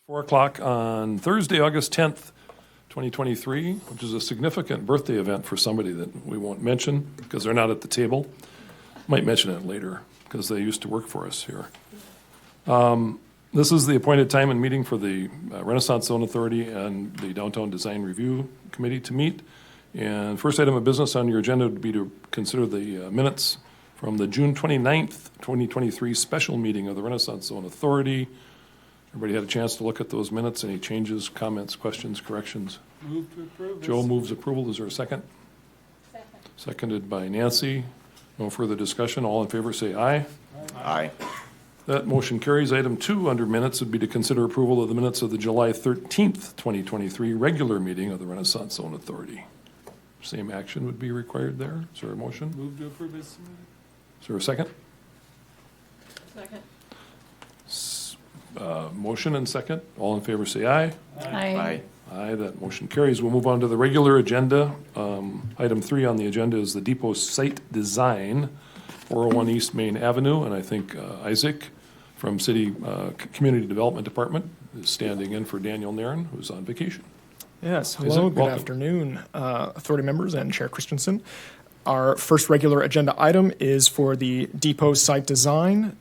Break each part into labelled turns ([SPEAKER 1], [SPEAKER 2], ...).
[SPEAKER 1] 4 o'clock on Thursday, August 10th, 2023, which is a significant birthday event for somebody that we won't mention because they're not at the table. Might mention it later because they used to work for us here. This is the appointed time and meeting for the Renaissance Zone Authority and the Downtown Design Review Committee to meet. And first item of business on your agenda would be to consider the minutes from the June 29th, 2023 special meeting of the Renaissance Zone Authority. Everybody had a chance to look at those minutes. Any changes, comments, questions, corrections?
[SPEAKER 2] Move to approve.
[SPEAKER 1] Joe moves approval. Is there a second?
[SPEAKER 3] Second.
[SPEAKER 1] Seconded by Nancy. No further discussion. All in favor say aye.
[SPEAKER 2] Aye.
[SPEAKER 1] That motion carries. Item 2 under minutes would be to consider approval of the minutes of the July 13th, 2023 regular meeting of the Renaissance Zone Authority. Same action would be required there. Is there a motion?
[SPEAKER 2] Move to approve as submitted.
[SPEAKER 1] Is there a second?
[SPEAKER 3] Second.
[SPEAKER 1] Motion and second. All in favor say aye.
[SPEAKER 3] Aye.
[SPEAKER 1] Aye, that motion carries. We'll move on to the regular agenda. Item 3 on the agenda is the depot site design, 401 East Main Avenue, and I think Isaac from City Community Development Department is standing in for Daniel Nairn, who's on vacation.
[SPEAKER 4] Yes,
[SPEAKER 1] Isaac,
[SPEAKER 4] hello, good
[SPEAKER 1] welcome.
[SPEAKER 4] afternoon, authority members and Chair Christensen. Our first regular agenda item is for the depot site design.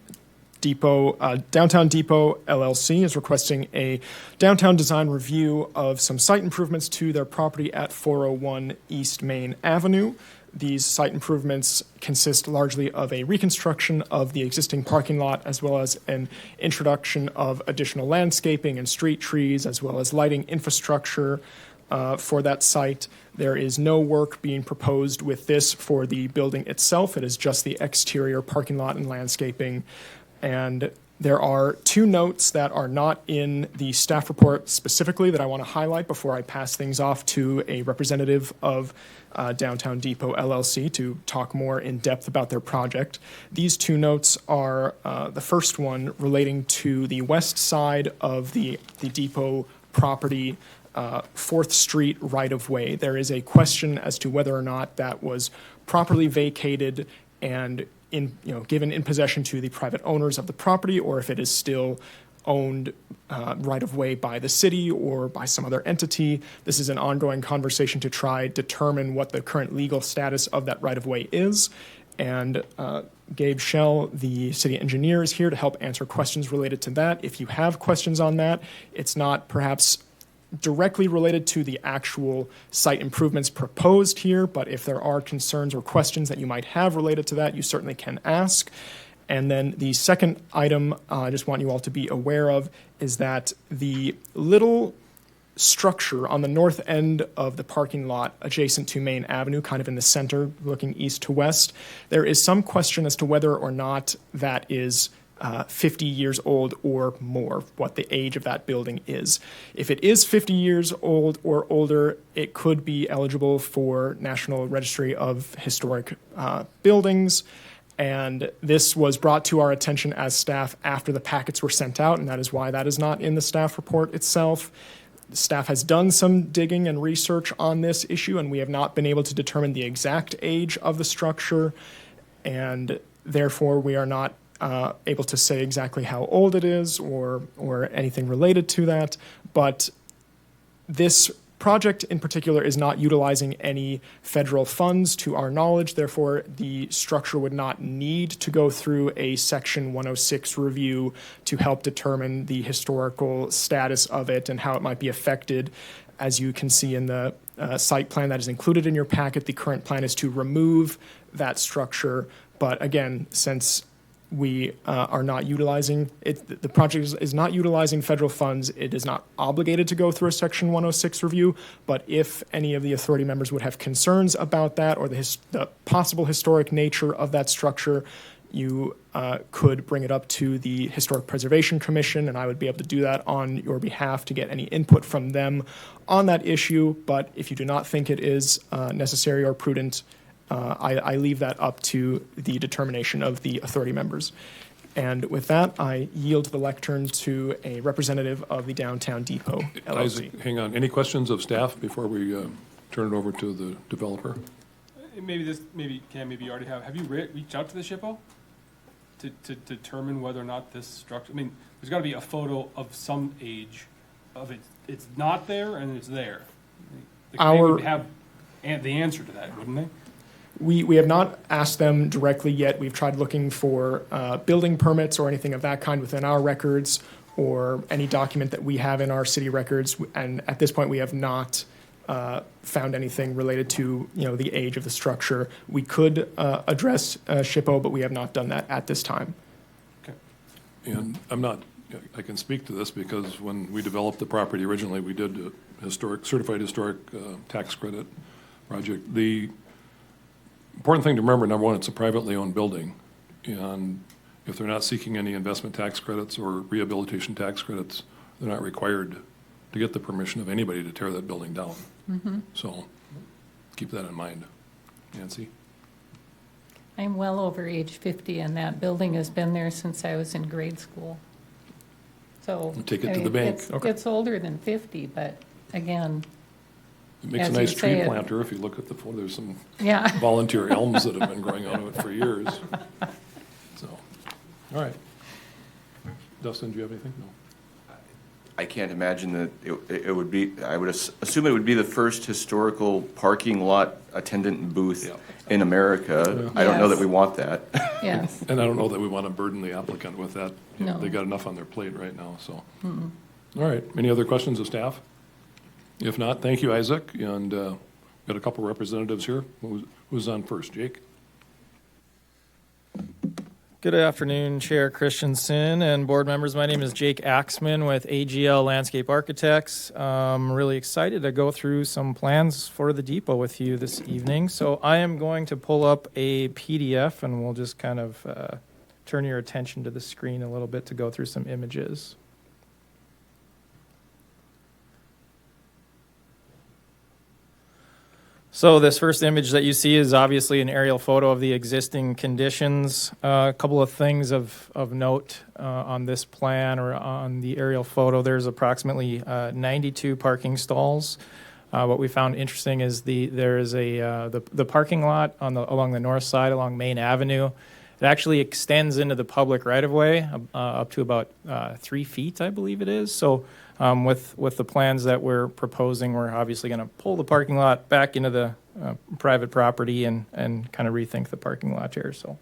[SPEAKER 4] Downtown Depot LLC is requesting a downtown design review of some site improvements to their property at 401 East Main Avenue. These site improvements consist largely of a reconstruction of the existing parking lot, as well as an introduction of additional landscaping and street trees, as well as lighting infrastructure for that site. There is no work being proposed with this for the building itself. It is just the exterior parking lot and landscaping. And there are 2 notes that are not in the staff report specifically that I want to highlight before I pass things off to a representative of Downtown Depot LLC to talk more in depth about their project. These 2 notes are the first one relating to the west side of the Depot property, 4th Street right-of-way. There is a question as to whether or not that was properly vacated and given in possession to the private owners of the property, or if it is still owned right of way by the city or by some other entity. This is an ongoing conversation to try determine what the current legal status of that right of way is. And Gabe Schell, the city engineer, is here to help answer questions related to that. If you have questions on that, it's not perhaps directly related to the actual site improvements proposed here, but if there are concerns or questions that you might have related to that, you certainly can ask. And then the second item I just want you all to be aware of is that the little structure on the north end of the parking lot adjacent to Main Avenue, kind of in the center looking east to west, there is some question as to whether or not that is 50 years old or more, what the age of that building is. If it is 50 years old or older, it could be eligible for National Registry of Historic Buildings. And this was brought to our attention as staff after the packets were sent out, and that is why that is not in the staff report itself. The staff has done some digging and research on this issue, and we have not been able to determine the exact age of the structure, and therefore we are not able to say exactly how old it is or anything related to that. But this project in particular is not utilizing any federal funds to our knowledge. Therefore, the structure would not need to go through a Section 106 review to help determine the historical status of it and how it might be affected. As you can see in the site plan that is included in your packet, the current plan is to remove that structure. But again, since we are not utilizing it, the project is not utilizing federal funds. It is not obligated to go through a Section 106 review, but if any of the authority members would have concerns about that or the possible historic nature of that structure, you could bring it up to the Historic Preservation Commission, and I would be able to do that on your behalf to get any input from them on that issue. But if you do not think it is necessary or prudent, I leave that up to the determination of the authority members. And with that, I yield the lectern to a representative of the Downtown Depot LLC.
[SPEAKER 1] Isaac, hang on. Any questions of staff before we turn it over to the developer?
[SPEAKER 2] Maybe you already have. Have you reached out to the SHPO? to determine whether or not this structure, I mean, there's gotta be a photo of some age of it. It's not there and it's there. Like, they
[SPEAKER 4] Our-
[SPEAKER 2] would have the answer to that, wouldn't they?
[SPEAKER 4] We have not asked them directly yet. We've tried looking for building permits or anything of that kind within our records or any document that we have in our city records. And at this point, we have not found anything related to, the age of the structure. We could address SHPO, but we have not done that at this time.
[SPEAKER 1] And I can speak to this because when we developed the property originally, we did a certified historic tax credit project. The important thing to remember, number one, it's a privately owned building. And if they're not seeking any investment tax credits or rehabilitation tax credits, they're not required to get the permission of anybody to tear that building down. So keep that in mind. Nancy?
[SPEAKER 3] I'm well over age 50, and that building has been there since I was in grade school. So.
[SPEAKER 1] Take it
[SPEAKER 3] I
[SPEAKER 1] to the
[SPEAKER 3] mean,
[SPEAKER 1] bank.
[SPEAKER 3] It's older than 50, but again,
[SPEAKER 1] It makes a
[SPEAKER 3] As you
[SPEAKER 1] nice tree
[SPEAKER 3] say,
[SPEAKER 1] planter. If you look at the photo, there's some
[SPEAKER 3] yeah.
[SPEAKER 1] volunteer elms that have been growing out of it for years. So, all right. Dustin, do you have anything? No.
[SPEAKER 5] I can't imagine that it would be, I would assume it would be the first historical parking lot attendant booth
[SPEAKER 1] Yeah.
[SPEAKER 5] in America. I don't know that we want that.
[SPEAKER 3] Yes.
[SPEAKER 1] And I don't know that we want to burden the applicant with that.
[SPEAKER 3] No.
[SPEAKER 1] They got enough on their plate right now, so. All right. Any other questions of staff? If not, thank you, Isaac. And got a couple representatives here. Who's on first? Jake?
[SPEAKER 6] Good afternoon, Chair Christensen and board members. My name is Jake Axman with AGL Landscape Architects. I'm really excited to go through some plans for the depot with you this evening. So I am going to pull up a PDF and we'll just kind of turn your attention to the screen a little bit to go through some images. So this first image that you see is obviously an aerial photo of the existing conditions. A couple of things of note on this plan or on the aerial photo. There's approximately 92 parking stalls. What we found interesting is there is the parking lot along the north side along Main Avenue. It actually extends into the public right-of-way up to about 3 feet, I believe it is. So with the plans that we're proposing, we're obviously going to pull the parking lot back into the private property and kind of rethink the parking lot here. So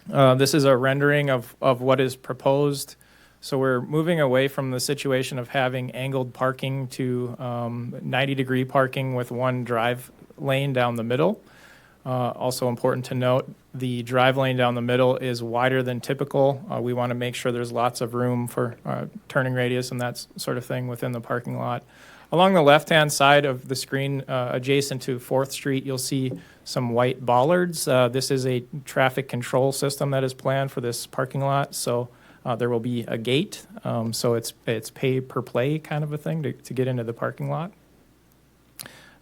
[SPEAKER 6] this is a rendering of what is proposed. So we're moving away from the situation of having angled parking to 90-degree parking with one drive lane down the middle. Also important to note, the drive lane down the middle is wider than typical. We want to make sure there's lots of room for turning radius and that sort of thing within the parking lot. Along the left-hand side of the screen, adjacent to 4th Street, you'll see some white bollards. This is a traffic control system that is planned for this parking lot. So there will be a gate. So it's pay per play kind of a thing to get into the parking lot.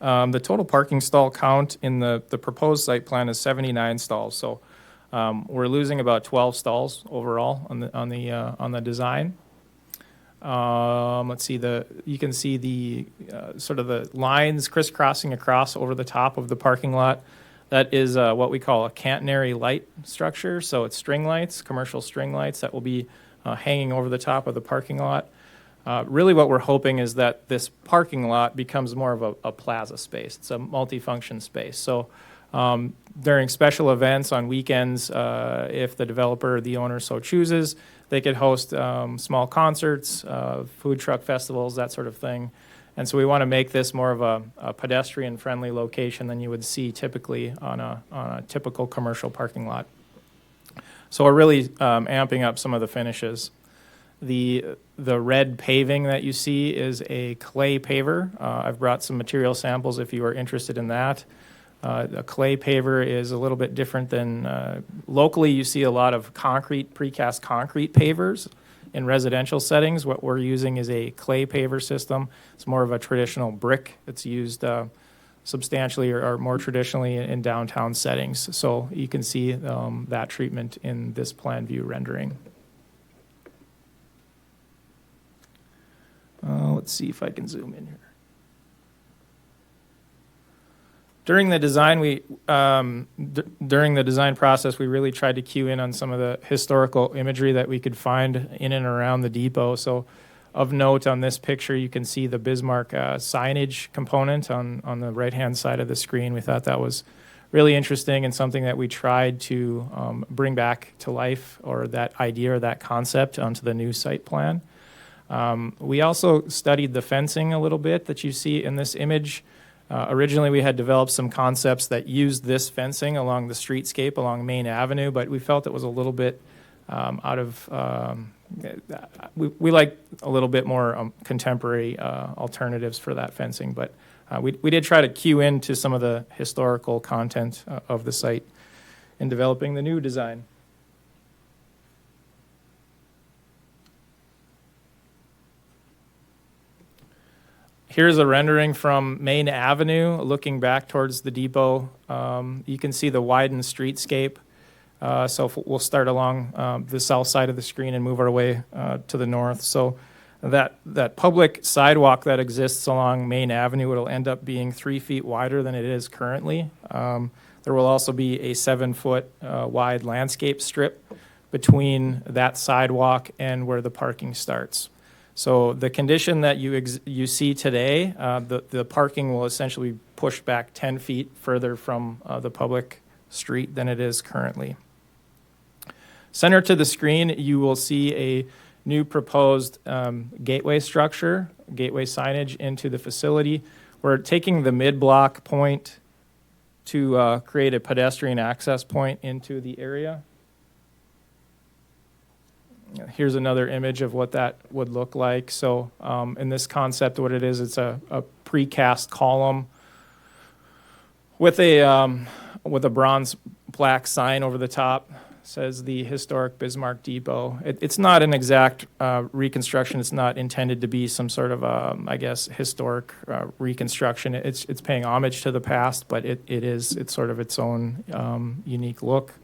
[SPEAKER 6] The total parking stall count in the proposed site plan is 79 stalls. So we're losing about 12 stalls overall on the design. Let's see, you can see the sort of the lines crisscrossing across over the top of the parking lot. That is what we call a catenary light structure. So it's string lights, commercial string lights that will be hanging over the top of the parking lot. Really what we're hoping is that this parking lot becomes more of a plaza space. It's a multifunction space. So during special events on weekends, if the developer or the owner so chooses, they could host small concerts, food truck festivals, that sort of thing. And so we want to make this more of a pedestrian-friendly location than you would see typically on a typical commercial parking lot. So we're really amping up some of the finishes. The red paving that you see is a clay paver. I've brought some material samples if you are interested in that. A clay paver is a little bit different than locally you see a lot of precast concrete pavers in residential settings. What we're using is a clay paver system. It's more of a traditional brick. It's used substantially or more traditionally in downtown settings. So you can see that treatment in this plan view rendering. Let's see if I can zoom in here. During the design, during the design process, we really tried to cue in on some of the historical imagery that we could find in and around the depot. So, of note on this picture, you can see the Bismarck signage component on the right-hand side of the screen. We thought that was really interesting and something that we tried to bring back to life, or that idea or that concept onto the new site plan. We also studied the fencing a little bit that you see in this image. Originally, we had developed some concepts that used this fencing along the streetscape along Main Avenue, but we felt it was a little bit we like a little bit more contemporary alternatives for that fencing, but we did try to cue into some of the historical content of the site in developing the new design. Here's a rendering from Main Avenue, looking back towards the depot. You can see the widened streetscape. So we'll start along the south side of the screen and move our way to the north. So that public sidewalk that exists along Main Avenue, it'll end up being 3 feet wider than it is currently. There will also be a 7-foot wide landscape strip between that sidewalk and where the parking starts. So the condition that you see today, the parking will essentially be pushed back 10 feet further from the public street than it is currently. Center to the screen, you will see a new proposed gateway structure, gateway signage into the facility. We're taking the mid-block point to create a pedestrian access point into the area. Here's another image of what that would look like. So in this concept, what it is, it's a precast column with a bronze plaque sign over the top. Says the historic Bismarck Depot. It's not an exact reconstruction. It's not intended to be some sort of, historic reconstruction. It's paying homage to the past, but it's sort of its own unique look.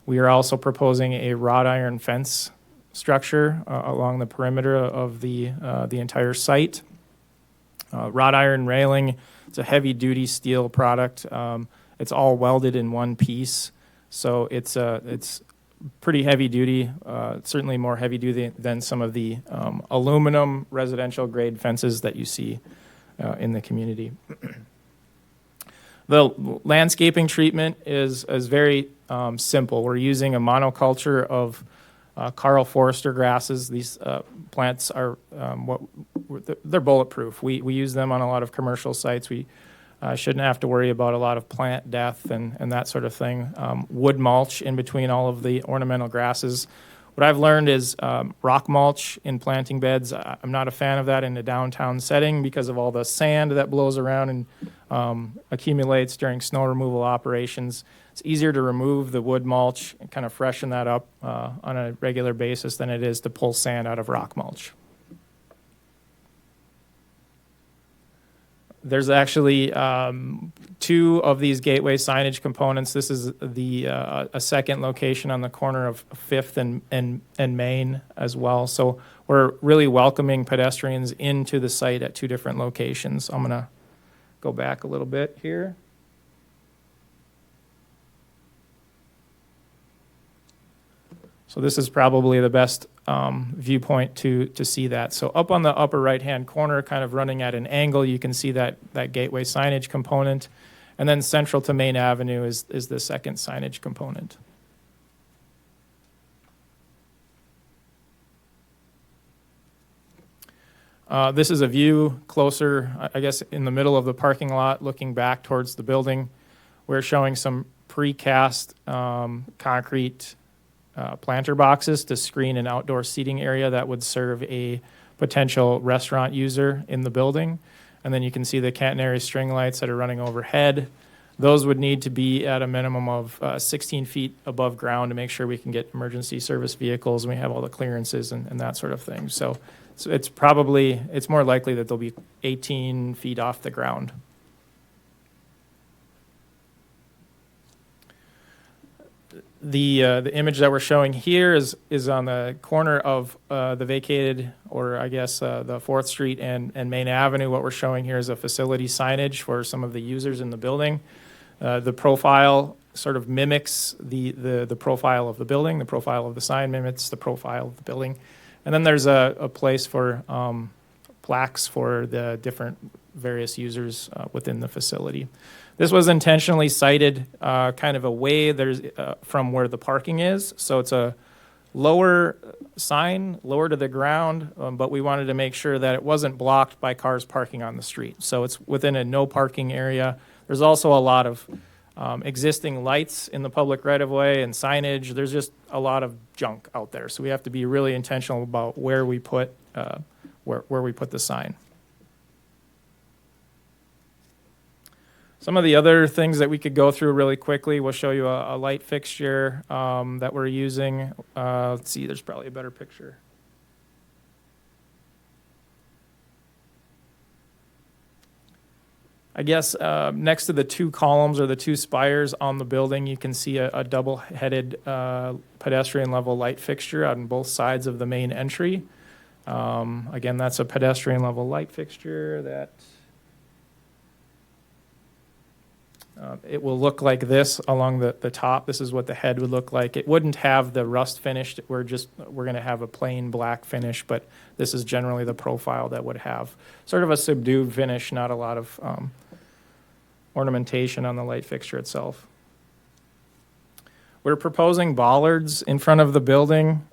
[SPEAKER 6] We are also proposing a wrought iron fence structure along the perimeter of the entire site. Wrought iron railing. It's a heavy-duty steel product. It's all welded in one piece. So it's pretty heavy duty, certainly more heavy duty than some of the aluminum residential grade fences that you see in the community. The landscaping treatment is very simple. We're using a monoculture of Carl Forster grasses. These plants are they're bulletproof. We use them on a lot of commercial sites. We shouldn't have to worry about a lot of plant death and that sort of thing. Wood mulch in between all of the ornamental grasses. What I've learned is rock mulch in planting beds. I'm not a fan of that in a downtown setting because of all the sand that blows around and accumulates during snow removal operations. It's easier to remove the wood mulch and kind of freshen that up on a regular basis than it is to pull sand out of rock mulch. There's actually 2 of these gateway signage components. This is a second location on the corner of 5th and Main as well. So we're really welcoming pedestrians into the site at 2 different locations. I'm going to go back a little bit here. So this is probably the best viewpoint to see that. So up on the upper right-hand corner, kind of running at an angle, you can see that gateway signage component. And then central to Main Avenue is the second signage component. This is a view closer, I guess, in the middle of the parking lot, looking back towards the building. We're showing some precast concrete planter boxes to screen an outdoor seating area that would serve a potential restaurant user in the building. And then you can see the catenary string lights that are running overhead. Those would need to be at a minimum of 16 feet above ground to make sure we can get emergency service vehicles and we have all the clearances and that sort of thing. So it's more likely that they'll be 18 feet off the ground. The image that we're showing here is on the corner of the vacated or I guess the 4th Street and Main Avenue. What we're showing here is a facility signage for some of the users in the building. The profile sort of mimics the profile of the building. The profile of the sign mimics the profile of the building. And then there's a place for plaques for the different various users within the facility. This was intentionally sited kind of away from where the parking is. So it's a lower sign, lower to the ground, but we wanted to make sure that it wasn't blocked by cars parking on the street. So it's within a no parking area. There's also a lot of existing lights in the public right-of-way and signage. There's just a lot of junk out there. So we have to be really intentional about where we put where we put the sign. Some of the other things that we could go through really quickly, we'll show you a light fixture that we're using. Let's see, there's probably a better picture. I guess next to the 2 columns or the 2 spires on the building, you can see a double-headed pedestrian level light fixture on both sides of the main entry. Again, that's a pedestrian level light fixture that it will look like this along the top. This is what the head would look like. It wouldn't have the rust finish. We're going to have a plain black finish, but this is generally the profile that would have sort of a subdued finish, not a lot of ornamentation on the light fixture itself. We're proposing bollards in front of the building.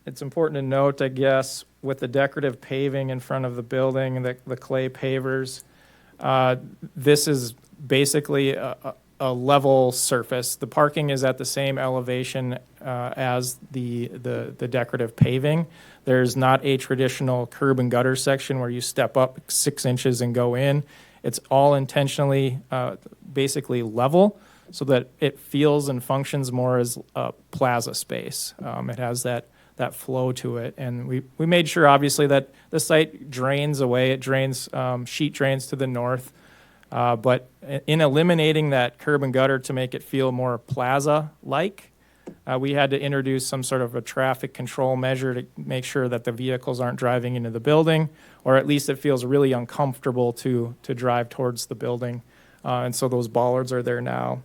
[SPEAKER 6] It's important to note, I guess, with the decorative paving in front of the building and the clay pavers, this is basically a level surface. The parking is at the same elevation as the decorative paving. There's not a traditional curb and gutter section where you step up 6 inches and go in. It's all intentionally basically level so that it feels and functions more as a plaza space. It has that flow to it. And we made sure, obviously, that the site drains away. It drains, sheet drains to the north. But in eliminating that curb and gutter to make it feel more plaza-like, we had to introduce some sort of a traffic control measure to make sure that the vehicles aren't driving into the building, or at least it feels really uncomfortable to drive towards the building. And so those bollards are there now.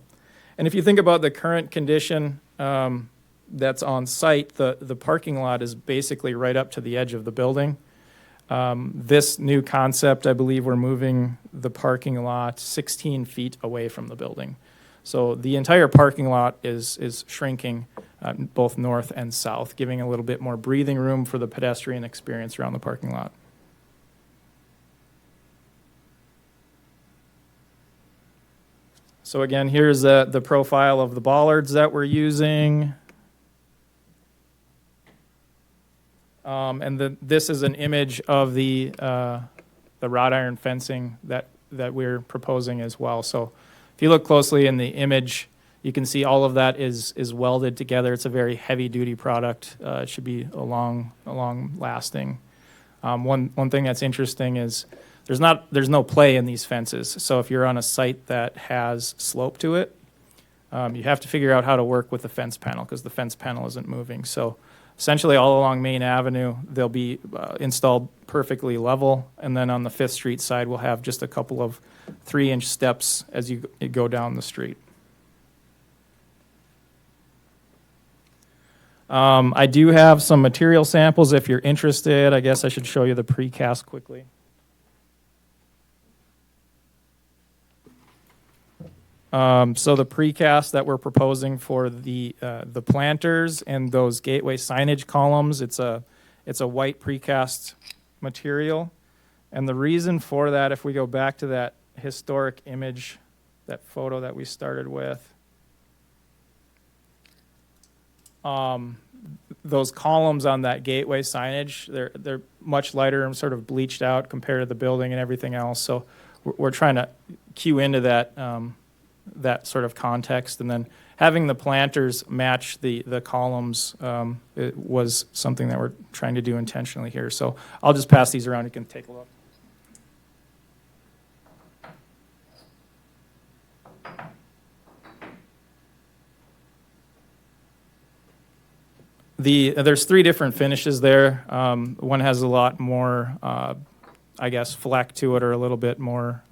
[SPEAKER 6] And if you think about the current condition, that's on site, the parking lot is basically right up to the edge of the building. This new concept, I believe we're moving the parking lot 16 feet away from the building. So the entire parking lot is shrinking both north and south, giving a little bit more breathing room for the pedestrian experience around the parking lot. So again, here's the profile of the bollards that we're using. And this is an image of the wrought iron fencing that we're proposing as well. So if you look closely in the image, you can see all of that is welded together. It's a very heavy-duty product. It should be a long lasting. One thing that's interesting is there's no play in these fences. So if you're on a site that has slope to it, you have to figure out how to work with the fence panel because the fence panel isn't moving. So essentially, all along Main Avenue, they'll be installed perfectly level, and then on the 5th Street side, we'll have just a couple of 3-inch steps as you go down the street. I do have some material samples if you're interested. I guess I should show you the precast quickly. So the precast that we're proposing for the planters and those gateway signage columns, it's a white precast material. And the reason for that, if we go back to that historic image, that photo that we started with, those columns on that gateway signage, they're much lighter and sort of bleached out compared to the building and everything else. So we're trying to cue into that sort of context, and then having the planters match the columns it was something that we're trying to do intentionally here. So I'll just pass these around. You can take a look. There's 3 different finishes there. One has a lot more, I guess, fleck to it, or a little bit more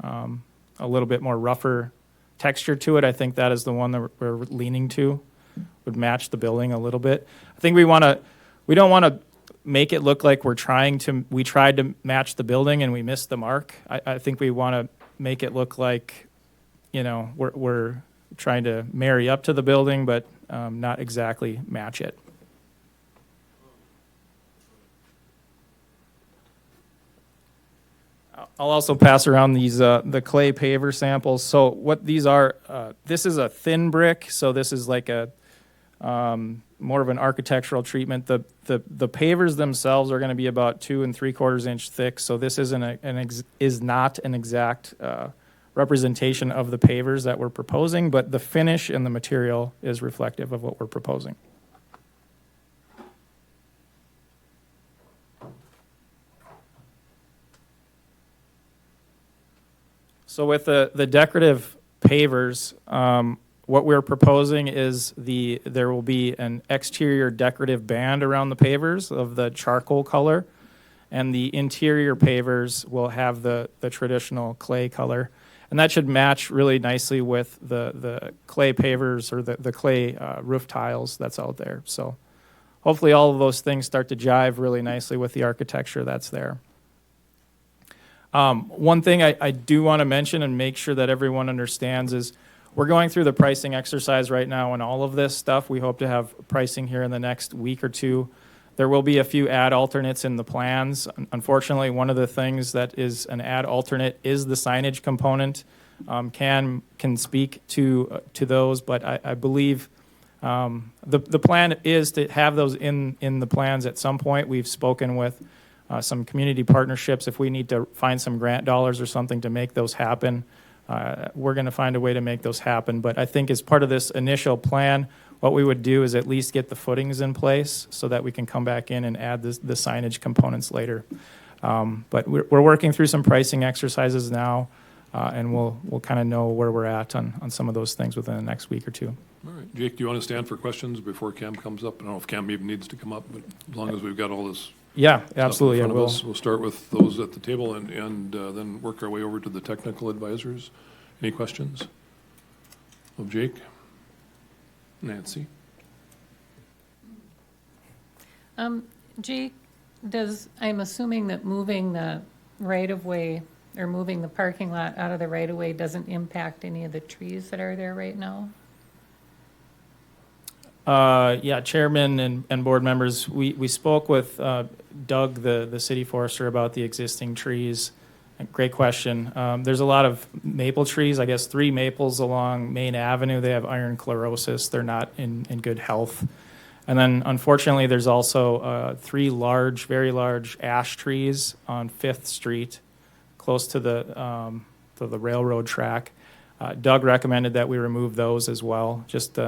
[SPEAKER 6] rougher texture to it. I think that is the one that we're leaning to, would match the building a little bit. I think we don't want to make it look like we tried to match the building and we missed the mark. I think we want to make it look like, we're trying to marry up to the building, but not exactly match it. I'll also pass around these the clay paver samples. So what these are, this is a thin brick, so this is like a more of an architectural treatment. The pavers themselves are going to be about 2 3/4 inch thick, so this is not an exact representation of the pavers that we're proposing, but the finish and the material is reflective of what we're proposing. So with the decorative pavers, what we're proposing is there will be an exterior decorative band around the pavers of the charcoal color, and the interior pavers will have the traditional clay color. And that should match really nicely with the clay pavers, or the clay roof tiles that's out there. So hopefully all of those things start to jive really nicely with the architecture that's there. One thing I do want to mention and make sure that everyone understands is we're going through the pricing exercise right now on all of this stuff. We hope to have pricing here in the next week or 2. There will be a few add alternates in the plans. Unfortunately, one of the things that is an add alternate is the signage component. Can speak to those, but I believe the plan is to have those in the plans at some point. We've spoken with some community partnerships. If we need to find some grant dollars or something to make those happen, we're going to find a way to make those happen. But I think as part of this initial plan, what we would do is at least get the footings in place so that we can come back in and add the signage components later. But we're working through some pricing exercises now, and we'll kind of know where we're at on some of those things within the next week or 2.
[SPEAKER 1] All right, Jake, do you want to stand for questions before Cam comes up? I don't know if Cam even needs to come up, but as long as we've got all this
[SPEAKER 6] Yeah,
[SPEAKER 1] stuff
[SPEAKER 6] absolutely.
[SPEAKER 1] in
[SPEAKER 6] I
[SPEAKER 1] front of
[SPEAKER 6] will.
[SPEAKER 1] us, we'll start with those at the table and then work our way over to the technical advisors. Any questions of Jake? Nancy?
[SPEAKER 3] Jake, I'm assuming that moving the right-of-way or moving the parking lot out of the right-of-way doesn't impact any of the trees that are there right now?
[SPEAKER 6] Yeah, chairman and board members, we spoke with Doug, the city forester, about the existing trees. Great question. There's a lot of maple trees, I guess 3 maples along Main Avenue. They have iron chlorosis. They're not in good health. And then unfortunately, there's also 3 very large ash trees on 5th Street, close to the railroad track. Doug recommended that we remove those as well, just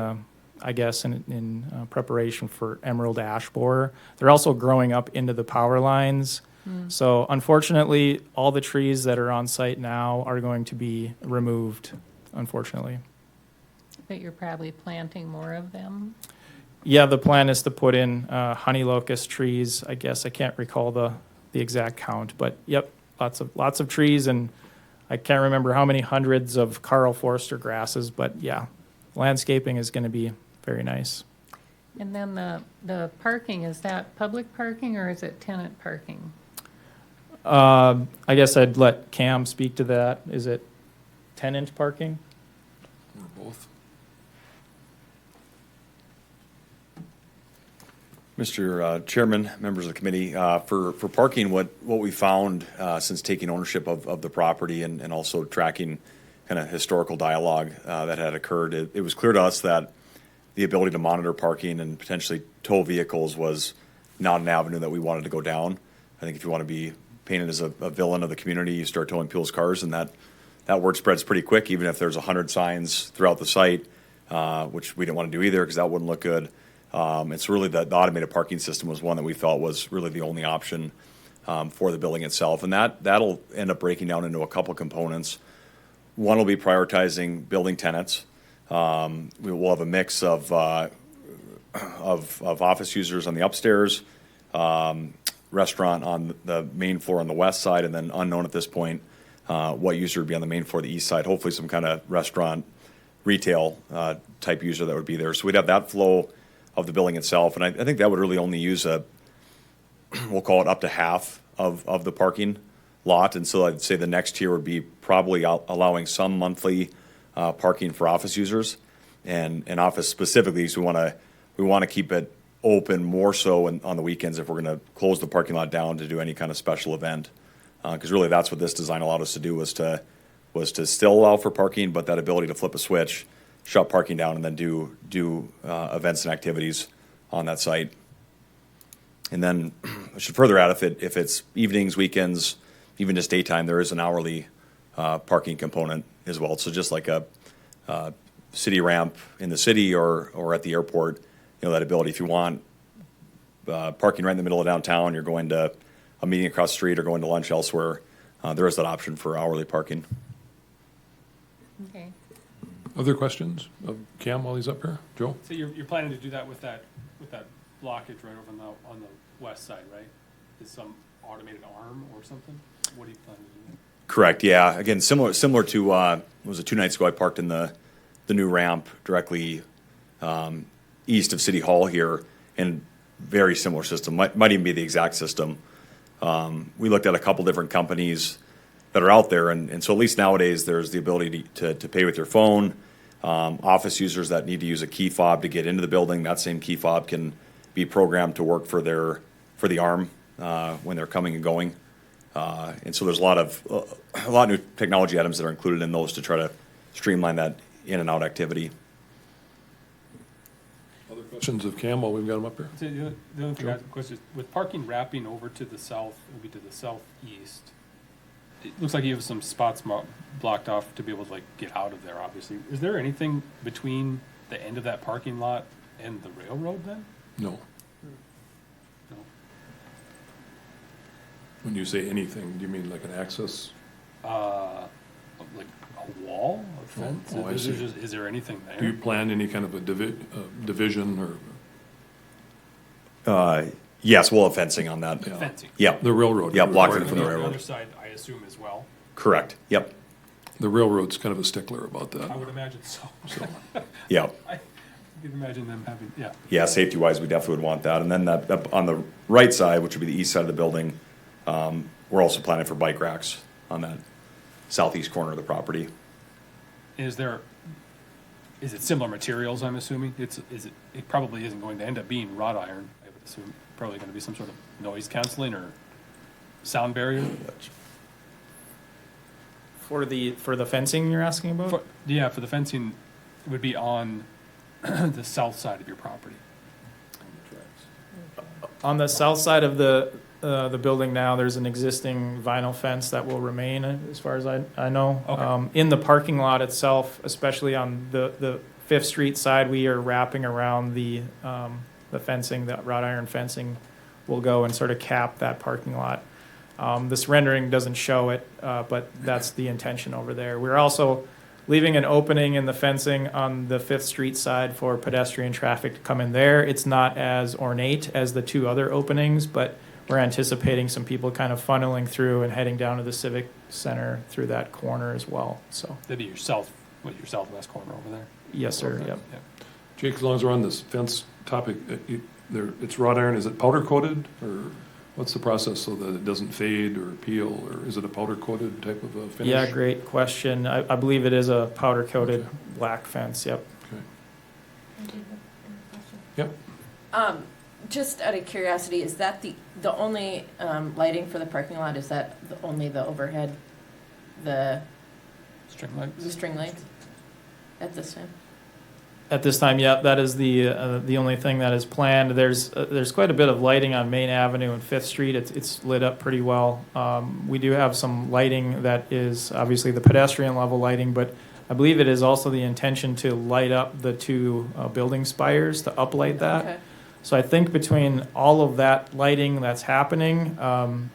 [SPEAKER 6] I guess in preparation for emerald ash borer. They're also growing up into the power lines. So unfortunately, all the trees that are on site now are going to be removed, unfortunately.
[SPEAKER 3] But you're probably planting more of them?
[SPEAKER 6] Yeah, the plan is to put in honey locust trees. I guess I can't recall the exact count, but yep, lots of trees, and I can't remember how many hundreds of Carl Forster grasses, but yeah, landscaping is going to be very nice.
[SPEAKER 3] And then the parking, is that public parking or is it tenant parking?
[SPEAKER 6] I guess I'd let Cam speak to that. Is it tenant parking?
[SPEAKER 1] Or both?
[SPEAKER 7] Mr. Chairman, members of the committee, for parking, what we found since taking ownership of the property and also tracking kind of historical dialogue that had occurred, it was clear to us that the ability to monitor parking and potentially tow vehicles was not an avenue that we wanted to go down. I think if you want to be painted as a villain of the community, you start towing people's cars, and that word spreads pretty quick, even if there's 100 signs throughout the site, which we didn't want to do either because that wouldn't look good. It's really the automated parking system was one that we felt was really the only option for the building itself, and that'll end up breaking down into a couple components. One will be prioritizing building tenants. We will have a mix of of office users on the upstairs, restaurant on the main floor on the west side, and then unknown at this point what user would be on the main floor, the east side. Hopefully some kind of restaurant, retail type user that would be there. So we'd have that flow of the building itself, and I think that would really only use we'll call it up to half of the parking lot. And so I'd say the next tier would be probably allowing some monthly parking for office users and office specifically. So we want to keep it open more so on the weekends if we're going to close the parking lot down to do any kind of special event. Because really that's what this design allowed us to do was to still allow for parking, but that ability to flip a switch, shut parking down, and then do events and activities on that site. And then I should further add, if it's evenings, weekends, even just daytime, there is an hourly parking component as well. So just like a city ramp in the city or at the airport, that ability, if you want parking right in the middle of downtown, you're going to a meeting across the street or going to lunch elsewhere, there is that option for hourly parking.
[SPEAKER 3] Okay.
[SPEAKER 1] Other questions of Cam while he's up here? Joe?
[SPEAKER 2] So you're planning to do that with that blockage right over on the west side, right? Is some automated arm or something? What do you plan to do?
[SPEAKER 7] Correct. Yeah. Again, similar to was it 2 nights ago? I parked in the new ramp directly east of City Hall here, and very similar system. Might even be the exact system. We looked at a couple different companies that are out there, and so at least nowadays there's the ability to pay with your phone. Office users that need to use a key fob to get into the building, that same key fob can be programmed to work for the arm when they're coming and going. And so there's a lot of new technology items that are included in those to try to streamline that in and out activity.
[SPEAKER 1] Other questions of Cam while we've got him up here?
[SPEAKER 2] So the other thing I have a question is, with parking wrapping over to the south, maybe to the southeast, it looks like you have some spots blocked off to be able to like get out of there, obviously. Is there anything between the end of that parking lot and the railroad then?
[SPEAKER 1] No.
[SPEAKER 2] No.
[SPEAKER 1] When you say anything, do you mean like an access?
[SPEAKER 2] Like a wall, a fence?
[SPEAKER 1] Oh, I see.
[SPEAKER 2] Is there anything there?
[SPEAKER 1] Do you plan any kind of a division or
[SPEAKER 7] Yes, we'll have fencing on that.
[SPEAKER 1] Yeah.
[SPEAKER 2] Fencing.
[SPEAKER 7] Yep.
[SPEAKER 1] the railroad?
[SPEAKER 7] Yeah, blocking
[SPEAKER 1] requires
[SPEAKER 7] from the
[SPEAKER 1] that.
[SPEAKER 2] The
[SPEAKER 7] railroad.
[SPEAKER 2] other side, I assume, as well.
[SPEAKER 7] Correct. Yep.
[SPEAKER 1] The railroad's kind of a stickler about that.
[SPEAKER 2] I would imagine so.
[SPEAKER 7] Yep.
[SPEAKER 2] I could imagine them having, yeah.
[SPEAKER 7] Yeah, safety wise, we definitely would want that. And then that on the right side, which would be the east side of the building, we're also planning for bike racks on that southeast corner of the property.
[SPEAKER 2] Is it similar materials, I'm assuming? It probably isn't going to end up being wrought iron, I would assume. Probably going to be some sort of noise canceling or sound barrier.
[SPEAKER 6] For the fencing you're asking about?
[SPEAKER 2] For the fencing, it would be on the south side of your property.
[SPEAKER 6] On the south side of the building now, there's an existing vinyl fence that will remain, as far as I know.
[SPEAKER 2] Okay.
[SPEAKER 6] In the parking lot itself, especially on the Fifth Street side, we are wrapping around the fencing, that wrought iron fencing will go and sort of cap that parking lot. This rendering doesn't show it, but that's the intention over there. We're also leaving an opening in the fencing on the Fifth Street side for pedestrian traffic to come in there. It's not as ornate as the 2 other openings, but we're anticipating some people kind of funneling through and heading down to the Civic Center through that corner as well. So,
[SPEAKER 2] That'd be your southwest corner over there.
[SPEAKER 6] yes, sir.
[SPEAKER 2] Okay.
[SPEAKER 6] Yep.
[SPEAKER 2] Yeah.
[SPEAKER 1] Jake, as long as we're on this fence topic, it's wrought iron, is it powder coated? Or what's the process so that it doesn't fade or peel? Or is it a powder coated type of a finish?
[SPEAKER 6] Yeah, great question. I believe it is a powder coated
[SPEAKER 1] Okay.
[SPEAKER 6] black fence. Yep.
[SPEAKER 1] Okay. Yep.
[SPEAKER 8] Just out of curiosity, is that the only lighting for the parking lot? Is that only the overhead, the
[SPEAKER 2] String lights?
[SPEAKER 8] string lights at this time?
[SPEAKER 6] At this time, yeah, that is the only thing that is planned. There's quite a bit of lighting on Main Avenue and Fifth Street. It's lit up pretty well. We do have some lighting that is obviously the pedestrian level lighting, but I believe it is also the intention to light up the 2 building spires to uplight that.
[SPEAKER 8] Okay.
[SPEAKER 6] So I think between all of that lighting that's happening,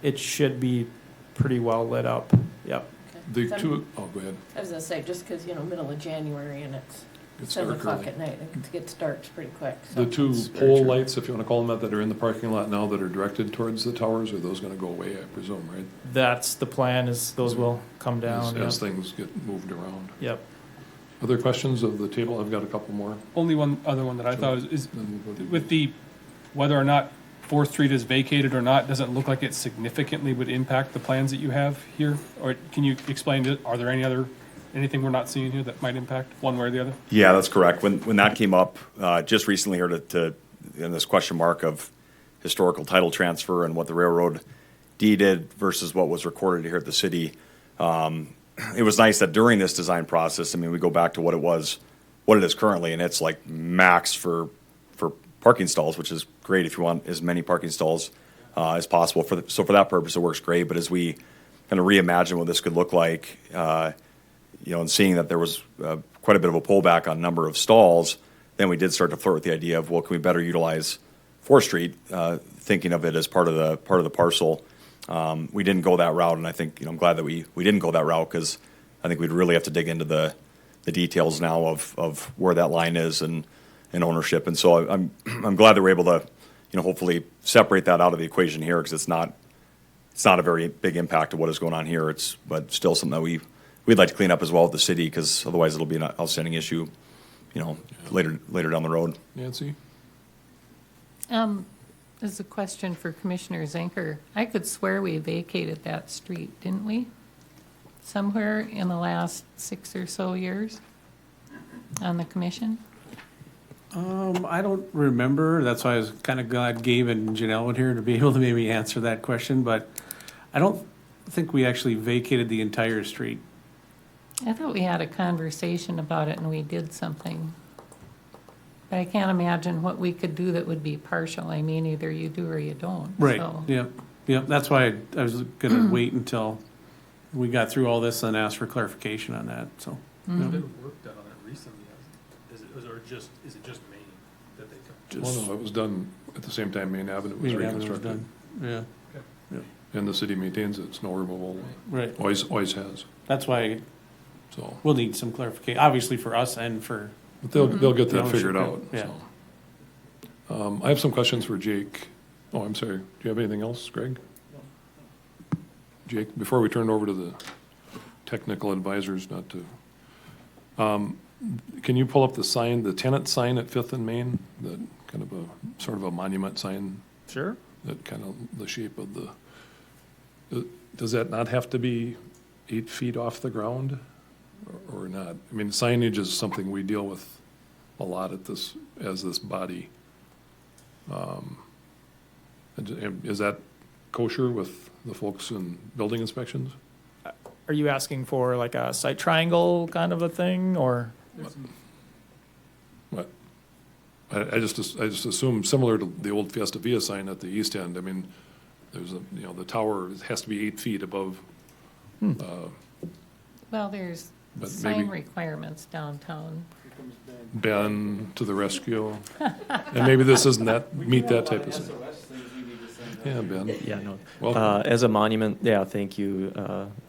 [SPEAKER 6] it should be pretty well lit up. Yep.
[SPEAKER 1] The
[SPEAKER 8] So
[SPEAKER 1] two, oh, go ahead.
[SPEAKER 8] I was gonna say, just because, middle of January and it's
[SPEAKER 1] It's
[SPEAKER 8] 7
[SPEAKER 1] dark
[SPEAKER 8] o'clock
[SPEAKER 1] early.
[SPEAKER 8] at night. It gets dark pretty quick. So.
[SPEAKER 1] The two
[SPEAKER 6] It's very
[SPEAKER 1] pole
[SPEAKER 6] true.
[SPEAKER 1] lights, if you want to call them that are in the parking lot now that are directed towards the towers, are those going to go away, I presume, right?
[SPEAKER 6] That's the plan, is those will come down.
[SPEAKER 1] As
[SPEAKER 6] Yep.
[SPEAKER 1] things get moved around.
[SPEAKER 6] Yep.
[SPEAKER 1] Other questions of the table? I've got a couple more.
[SPEAKER 2] Only one other one that I
[SPEAKER 1] Sure.
[SPEAKER 2] thought is
[SPEAKER 1] Then we'll go to-
[SPEAKER 2] with the, whether or not Fourth Street is vacated or not, doesn't look like it significantly would impact the plans that you have here? Or can you explain, are there anything we're not seeing here that might impact one way or the other?
[SPEAKER 7] Yeah, that's correct. When that came up just recently here in this question mark of historical title transfer and what the railroad deeded versus what was recorded here at the city, it was nice that during this design process, I mean, we go back to what it is currently, and it's like max for parking stalls, which is great if you want as many parking stalls as possible. So for that purpose, it works great. But as we kind of reimagine what this could look like, and seeing that there was quite a bit of a pullback on number of stalls, then we did start to flirt with the idea of, well, can we better utilize 4th Street, thinking of it as part of the parcel. We didn't go that route, and I think I'm glad that we didn't go that route, because I think we'd really have to dig into the details now of where that line is and ownership. And so I'm glad that we're able to hopefully separate that out of the equation here, because it's not a very big impact of what is going on here. But still something that we'd like to clean up as well with the city, because otherwise it'll be an outstanding issue later down the road.
[SPEAKER 1] Nancy?
[SPEAKER 3] This is a question for Commissioner Zenker. I could swear we vacated that street, didn't we? Somewhere in the last 6 or so years on the commission?
[SPEAKER 9] I don't remember. That's why I was kind of glad Gabe and Janelle were here to be able to maybe answer that question, but I don't think we actually vacated the entire street.
[SPEAKER 3] I thought we had a conversation about it and we did something. But I can't imagine what we could do that would be partial. I mean, either you do or you don't.
[SPEAKER 9] Right,
[SPEAKER 3] So,
[SPEAKER 9] yep. That's why I was gonna wait until we got through all this and ask for clarification on that, so.
[SPEAKER 2] There's been work done on it recently, is it just Maine that they took?
[SPEAKER 1] Well, no, it was done at the same time Main Avenue was
[SPEAKER 9] Main Avenue was
[SPEAKER 1] reconstructed.
[SPEAKER 9] done. Yeah,
[SPEAKER 1] And the city maintains it, snow removal,
[SPEAKER 9] right.
[SPEAKER 1] always has,
[SPEAKER 9] That's why
[SPEAKER 1] so.
[SPEAKER 9] we'll need some clarification, obviously for us and for,
[SPEAKER 1] But they'll get that
[SPEAKER 9] Ownership,
[SPEAKER 1] figured out,
[SPEAKER 9] yeah.
[SPEAKER 1] so. I have some questions for Jake. Oh, I'm sorry. Do you have anything else, Greg? Jake, before we turn it over to the technical advisors, not to, can you pull up the sign, the tenant sign at Fifth and Main? The kind of sort of a monument sign,
[SPEAKER 6] Sure.
[SPEAKER 1] that kind of the shape of does that not have to be 8 feet off the ground or not? I mean, signage is something we deal with a lot as this body. Is that kosher with the folks in building inspections?
[SPEAKER 6] Are you asking for like a site triangle kind of a thing, or?
[SPEAKER 1] What? I just assume similar to the old Fiesta Via sign at the east end. I mean, there's the tower has to be 8 feet above.
[SPEAKER 3] well, there's
[SPEAKER 1] But
[SPEAKER 3] sign
[SPEAKER 1] maybe-
[SPEAKER 3] requirements downtown.
[SPEAKER 1] Ben to the rescue. And maybe this doesn't meet that type of thing. Yeah, Ben.
[SPEAKER 10] Yeah, no.
[SPEAKER 1] Welcome.
[SPEAKER 10] As a monument, yeah, thank you,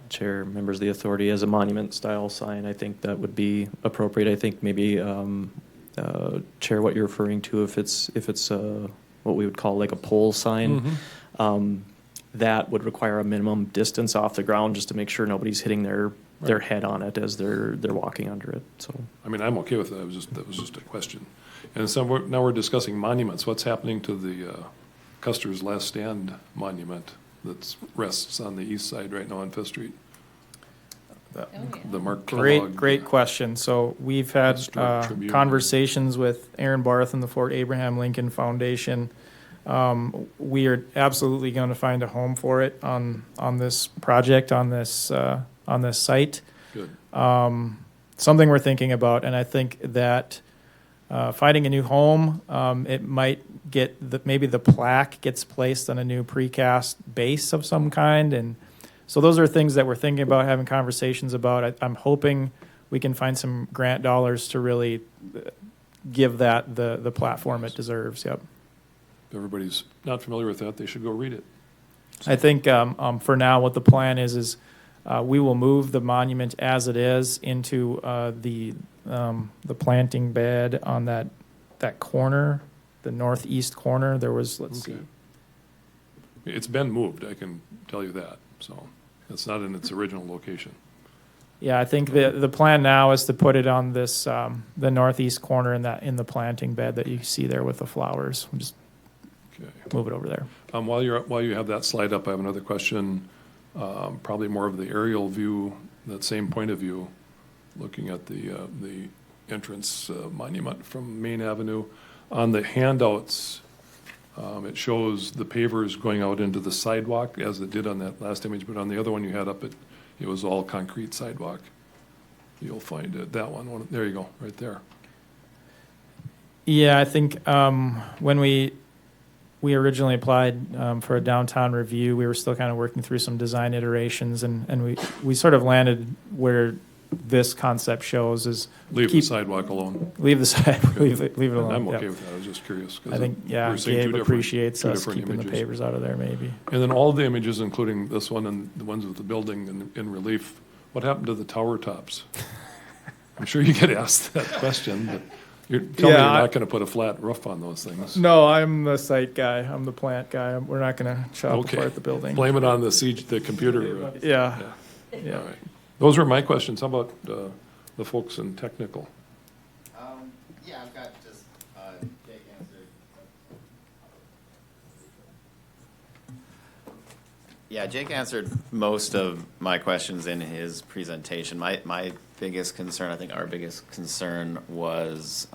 [SPEAKER 10] Chair, members of the authority. As a monument-style sign, I think that would be appropriate. I think maybe, Chair, what you're referring to, if it's what we would call like a pole sign, that would require a minimum distance off the ground just to make sure nobody's hitting their head on it as they're walking under it. So
[SPEAKER 1] I mean, I'm okay with that. That was just a question. And so now we're discussing monuments. What's happening to the Custer's Last Stand monument that rests on the east side right now on Fifth Street?
[SPEAKER 3] Oh, yeah.
[SPEAKER 1] The Mark Kellogg.
[SPEAKER 6] Great question. So we've had
[SPEAKER 1] Historic Tribune.
[SPEAKER 6] conversations with Aaron Barth and the Fort Abraham Lincoln Foundation. We are absolutely going to find a home for it on this project, on this site.
[SPEAKER 1] Good.
[SPEAKER 6] Something we're thinking about, and I think that finding a new home, it might get maybe the plaque gets placed on a new precast base of some kind, and so those are things that we're thinking about, having conversations about. I'm hoping we can find some grant dollars to really give that the platform it deserves. Yep.
[SPEAKER 1] If everybody's not familiar with that, they should go read it.
[SPEAKER 6] I think for now, what the plan is we will move the monument as it is into the the planting bed on that corner, the northeast corner. There was, let's see.
[SPEAKER 1] Okay. It's been moved, I can tell you that, so it's not in its original location.
[SPEAKER 6] Yeah, I think the plan now is to put it on this, the northeast corner in the planting bed that you see there with the flowers. We'll just
[SPEAKER 1] Okay.
[SPEAKER 6] move it over there.
[SPEAKER 1] While you have that slide up, I have another question, probably more of the aerial view, that same point of view, looking at the entrance monument from Main Avenue. On the handouts, it shows the pavers going out into the sidewalk, as it did on that last image, but on the other one you had up, it was all concrete sidewalk. You'll find it, that one, there you go, right there.
[SPEAKER 6] Yeah, I think when we originally applied for a downtown review, we were still kind of working through some design iterations, and we sort of landed where this concept shows is
[SPEAKER 1] Leave the sidewalk alone.
[SPEAKER 6] leave the side, leave it alone.
[SPEAKER 1] I'm okay
[SPEAKER 6] yeah.
[SPEAKER 1] with that, I was just curious. 'cause
[SPEAKER 6] I think,
[SPEAKER 1] we
[SPEAKER 6] yeah,
[SPEAKER 1] were seeing two
[SPEAKER 6] Gabe
[SPEAKER 1] different-
[SPEAKER 6] appreciates
[SPEAKER 1] two
[SPEAKER 6] us
[SPEAKER 1] different
[SPEAKER 6] keeping the
[SPEAKER 1] images.
[SPEAKER 6] pavers out of there, maybe.
[SPEAKER 1] And then all the images, including this one and the ones with the building in relief, what happened to the tower tops? I'm sure you get asked that question, but tell me you're not going to put a flat roof on those things.
[SPEAKER 6] No, I'm the site guy. I'm the plant guy. We're not going to chop
[SPEAKER 1] Okay.
[SPEAKER 6] apart the building.
[SPEAKER 1] Blame it on the computer.
[SPEAKER 6] Yeah.
[SPEAKER 1] Yeah. All right. Those are my questions. How about the folks in technical?
[SPEAKER 11] Yeah, I've got just, Jake answered. Yeah, Jake answered most of my questions in his presentation. My biggest concern, I think our biggest concern was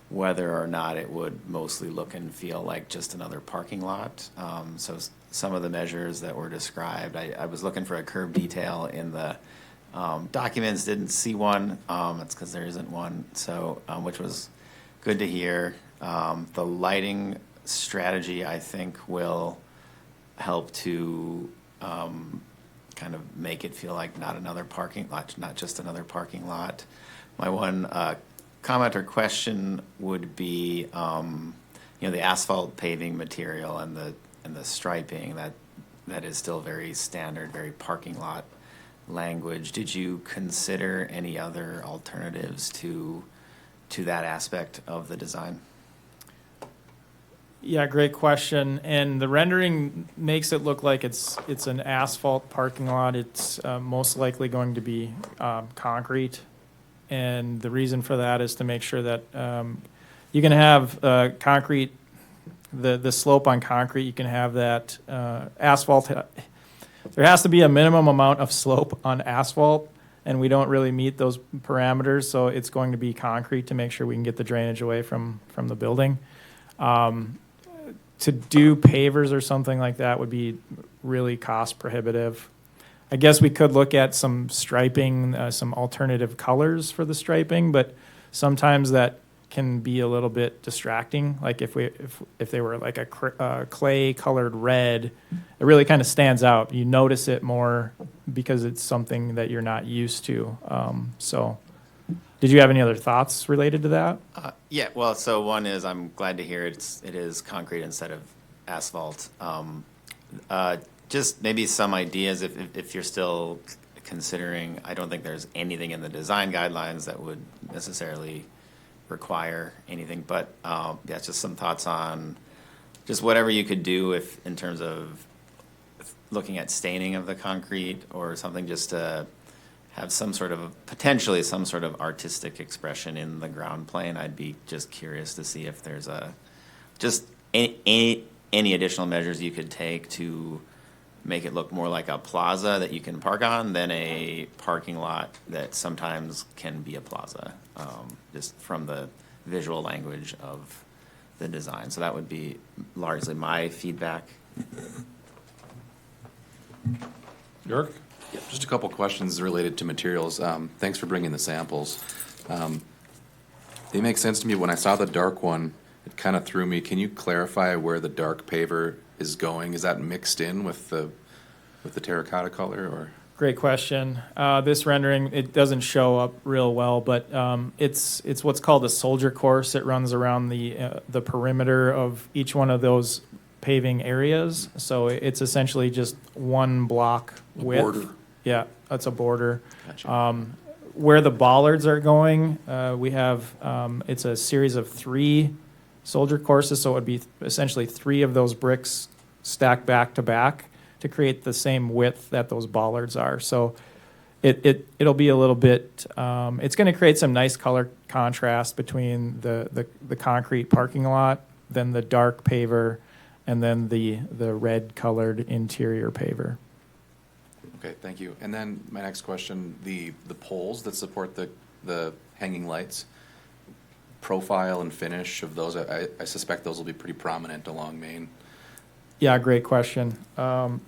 [SPEAKER 11] whether or not it would mostly look and feel like just another parking lot. So some of the measures that were described, I was looking for a curb detail in the documents, didn't see one. It's because there isn't one, so which was good to hear. The lighting strategy, I think, will help to kind of make it feel like not another parking lot, not just another parking lot. My one comment or question would be, the asphalt paving material and the striping that is still very standard, very parking lot language. Did you consider any other alternatives to that aspect of the design?
[SPEAKER 6] Yeah, great question. And the rendering makes it look like it's an asphalt parking lot. It's most likely going to be concrete. And the reason for that is to make sure that you can have concrete, the slope on concrete, you can have that asphalt. There has to be a minimum amount of slope on asphalt, and we don't really meet those parameters, so it's going to be concrete to make sure we can get the drainage away from the building. To do pavers or something like that would be really cost prohibitive. I guess we could look at some striping, some alternative colors for the striping, but sometimes that can be a little bit distracting. Like if they were like a clay colored red, it really kind of stands out. You notice it more because it's something that you're not used to. So did you have any other thoughts related to that?
[SPEAKER 11] Yeah, well, so one is I'm glad to hear it is concrete instead of asphalt. Just maybe some ideas if you're still considering. I don't think there's anything in the design guidelines that would necessarily require anything, but just some thoughts on just whatever you could do if in terms of looking at staining of the concrete or something, just to have potentially some sort of artistic expression in the ground plane. I'd be just curious to see if there's any additional measures you could take to make it look more like a plaza that you can park on than a parking lot that sometimes can be a plaza, just from the visual language of the design. So that would be largely my feedback.
[SPEAKER 1] York?
[SPEAKER 12] Just a couple questions related to materials. Thanks for bringing the samples. They make sense to me. When I saw the dark one, it kind of threw me. Can you clarify where the dark paver is going? Is that mixed in with the terracotta color, or?
[SPEAKER 6] Great question. This rendering, it doesn't show up real well, but it's what's called a soldier course. It runs around the perimeter of each one of those paving areas. So it's essentially just one block width.
[SPEAKER 1] Border.
[SPEAKER 6] Yeah, that's a border.
[SPEAKER 12] Gotcha.
[SPEAKER 6] where the bollards are going, we have, it's a series of 3 soldier courses, so it would be essentially 3 of those bricks stacked back to back to create the same width that those bollards are. So it'll be a little bit, it's going to create some nice color contrast between the concrete parking lot, then the dark paver, and then the red colored interior paver.
[SPEAKER 12] Okay, thank you. And then my next question, the poles that support the hanging lights, profile and finish of those, I suspect those will be pretty prominent along Main.
[SPEAKER 6] Yeah, great question.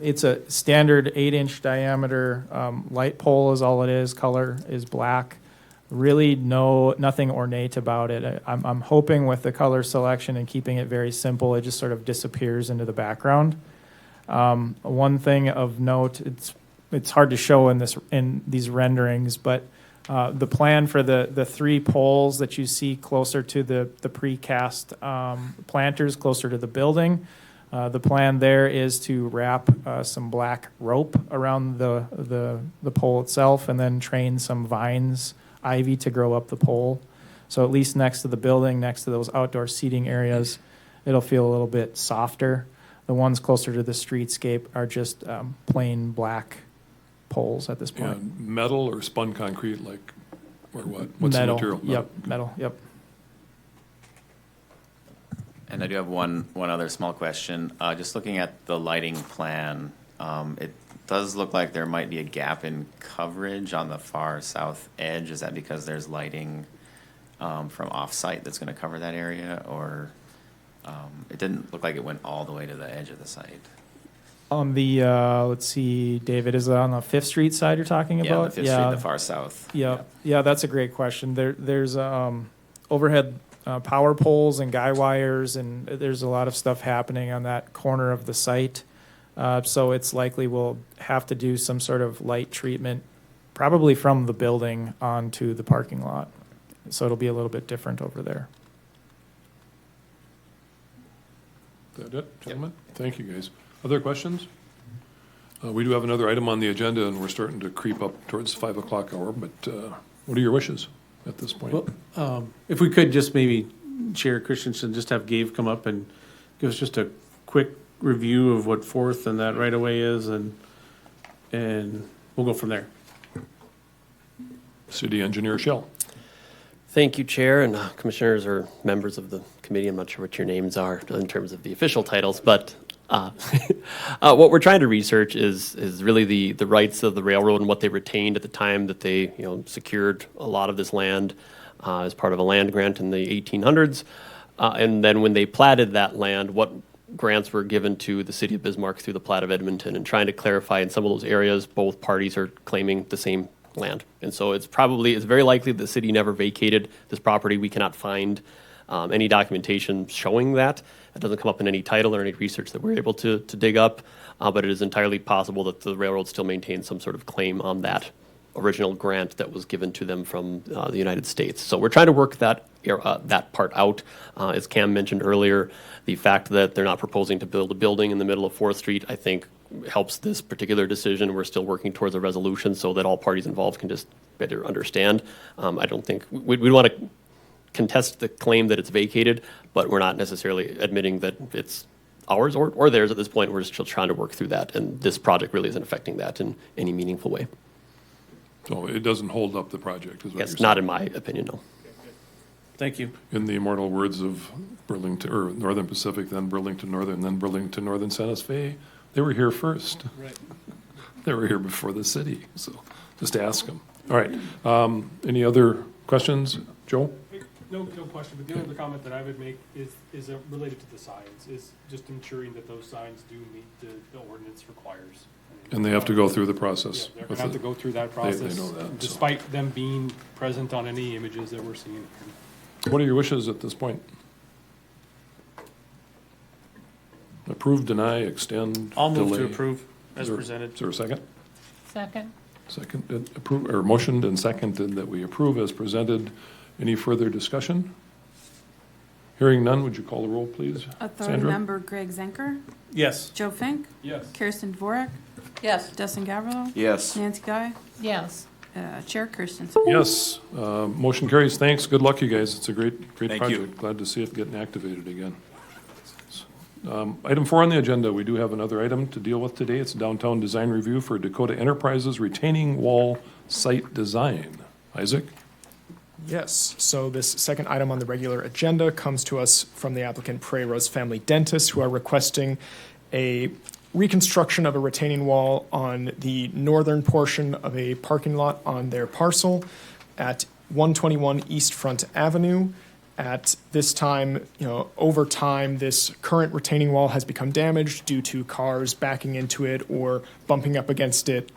[SPEAKER 6] It's a standard 8-inch diameter light pole is all it is. Color is black. Really nothing ornate about it. I'm hoping with the color selection and keeping it very simple, it just sort of disappears into the background. One thing of note, it's hard to show in these renderings, but the plan for the 3 poles that you see closer to the precast planters closer to the building, the plan there is to wrap some black rope around the pole itself and then train some vines, ivy to grow up the pole. So at least next to the building, next to those outdoor seating areas, it'll feel a little bit softer. The ones closer to the streetscape are just plain black poles at this point.
[SPEAKER 1] And metal or spun concrete, like, or what? What's
[SPEAKER 6] Metal.
[SPEAKER 1] the material?
[SPEAKER 6] Yep, metal. Yep.
[SPEAKER 11] And I do have one other small question. Just looking at the lighting plan, it does look like there might be a gap in coverage on the far south edge. Is that because there's lighting from off-site that's going to cover that area? Or it didn't look like it went all the way to the edge of the site.
[SPEAKER 6] On the, let's see, David, is it on the 5th Street side you're talking
[SPEAKER 11] Yeah,
[SPEAKER 6] about?
[SPEAKER 11] the 5th Street, the far south.
[SPEAKER 6] Yeah, that's a great question. There's overhead power poles and guy wires, and there's a lot of stuff happening on that corner of the site. So it's likely we'll have to do some sort of light treatment, probably from the building onto the parking lot. So it'll be a little bit different over there.
[SPEAKER 1] Is that it, gentlemen? Thank you, guys. Other questions? We do have another item on the agenda, and we're starting to creep up towards 5 o'clock hour, but what are your wishes at this point?
[SPEAKER 9] Well, if we could just maybe, Chair Christensen, just have Gabe come up and give us just a quick review of what 4th and that right-of-way is, and we'll go from there.
[SPEAKER 1] City Engineer Shell.
[SPEAKER 13] Thank you, Chair, and Commissioners or members of the committee. I'm not sure what your names are in terms of the official titles, but what we're trying to research is really the rights of the railroad and what they retained at the time that they secured a lot of this land as part of a land grant in the 1800s, and then when they platted that land, what grants were given to the city of Bismarck through the plat of Edmonton, and trying to clarify in some of those areas both parties are claiming the same land, and so it's very likely the city never vacated this property. We cannot find any documentation showing that. It doesn't come up in any title or any research that we're able to dig up, but it is entirely possible that the railroad still maintains some sort of claim on that original grant that was given to them from the United States. So we're trying to work that part out. As Cam mentioned earlier, the fact that they're not proposing to build a building in the middle of 4th Street, I think, helps this particular decision. We're still working towards a resolution so that all parties involved can just better understand. I don't think we want to contest the claim that it's vacated, but we're not necessarily admitting that it's ours or theirs at this point. We're still trying to work through that, and this project really isn't affecting that in any meaningful way.
[SPEAKER 1] So it doesn't hold up the project, is what you're saying?
[SPEAKER 13] Yes, not in my opinion, no.
[SPEAKER 9] Thank you.
[SPEAKER 1] In the immortal words of Burlington, or Northern Pacific, then Burlington Northern, then Burlington Northern Santa Fe, they were here first.
[SPEAKER 9] Right.
[SPEAKER 1] They were here before the city, so just ask them. All right, any other questions? Joe?
[SPEAKER 2] No question, but the other comment that I would make is related to the signs, is just ensuring that those signs do meet the ordinance requires.
[SPEAKER 1] And they have to go through the process.
[SPEAKER 2] Yeah, they're gonna have to go through that process.
[SPEAKER 1] They know that, so.
[SPEAKER 2] Despite them being present on any images that we're seeing.
[SPEAKER 1] What are your wishes at this point? Approve, deny, extend,
[SPEAKER 9] I'll move to
[SPEAKER 1] delay?
[SPEAKER 9] approve as
[SPEAKER 1] Is there-
[SPEAKER 9] presented.
[SPEAKER 1] Is there a second?
[SPEAKER 3] Second.
[SPEAKER 1] Second, approve, or motioned and seconded that we approve as presented. Any further discussion? Hearing none, would you call the roll, please?
[SPEAKER 14] Authority
[SPEAKER 1] Sandra?
[SPEAKER 14] member Greg Zenker,
[SPEAKER 9] Yes.
[SPEAKER 14] Joe Fink,
[SPEAKER 2] Yes.
[SPEAKER 14] Kirsten Dvorak,
[SPEAKER 8] Yes.
[SPEAKER 14] Dustin Gavrilo,
[SPEAKER 5] Yes.
[SPEAKER 14] Nancy Guy,
[SPEAKER 3] Yes.
[SPEAKER 14] Chair Christensen.
[SPEAKER 1] Yes, motion carries. Thanks. Good luck, you guys. It's a great
[SPEAKER 7] Thank you.
[SPEAKER 1] project. Glad to see it getting activated again. Item 4 on the agenda, we do have another item to deal with today. It's downtown design review for Dakota Enterprises retaining wall site design. Isaac?
[SPEAKER 4] Yes, so this second item on the regular agenda comes to us from the applicant Prairie Rose Family Dentist, who are requesting a reconstruction of a retaining wall on the northern portion of a parking lot on their parcel at 121 East Front Avenue. At this time, over time, this current retaining wall has become damaged due to cars backing into it or bumping up against it.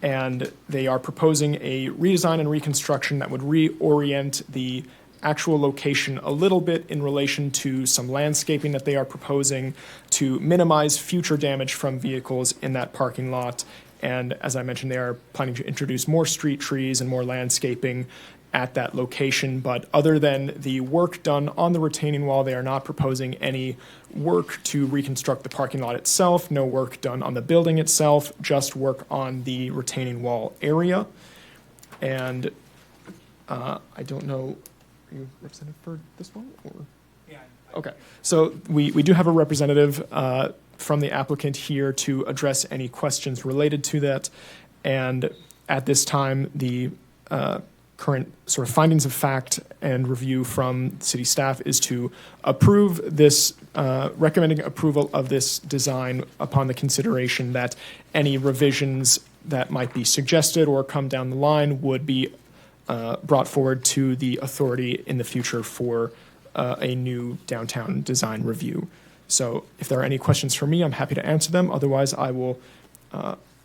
[SPEAKER 4] And they are proposing a redesign and reconstruction that would reorient the actual location a little bit in relation to some landscaping that they are proposing to minimize future damage from vehicles in that parking lot. And as I mentioned, they are planning to introduce more street trees and more landscaping at that location. But other than the work done on the retaining wall, they are not proposing any work to reconstruct the parking lot itself, no work done on the building itself, just work on the retaining wall area. And I don't know, are you represented for this one? Or? Yeah. Okay, so we do have a representative from the applicant here to address any questions related to that. And at this time, the current sort of findings of fact and review from city staff is to approve this, recommending approval of this design upon the consideration that any revisions that might be suggested or come down the line would be brought forward to the authority in the future for a new downtown design review. So if there are any questions for me, I'm happy to answer them. Otherwise, I will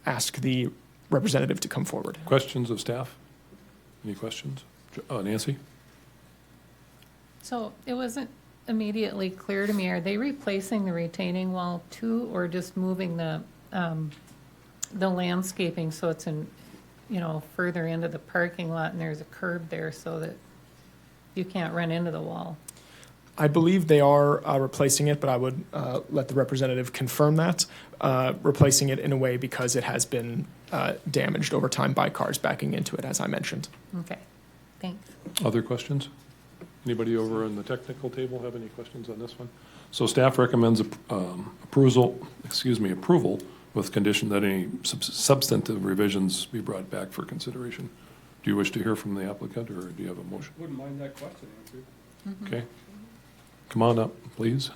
[SPEAKER 4] ask the representative to come forward.
[SPEAKER 1] Questions of staff? Any questions? Nancy?
[SPEAKER 3] So it wasn't immediately clear to me, are they replacing the retaining wall too, or just moving the landscaping so it's in, further into the parking lot and there's a curb there so that you can't run into the wall?
[SPEAKER 4] I believe they are replacing it, but I would let the representative confirm that. Replacing it in a way because it has been damaged over time by cars backing into it, as I mentioned.
[SPEAKER 3] Okay, thanks.
[SPEAKER 1] Other questions? Anybody over on the technical table have any questions on this one? So staff recommends approval with condition that any substantive revisions be brought back for consideration. Do you wish to hear from the applicant, or do you have a motion?
[SPEAKER 2] Wouldn't mind that question answered.
[SPEAKER 1] Okay. Come on up, please.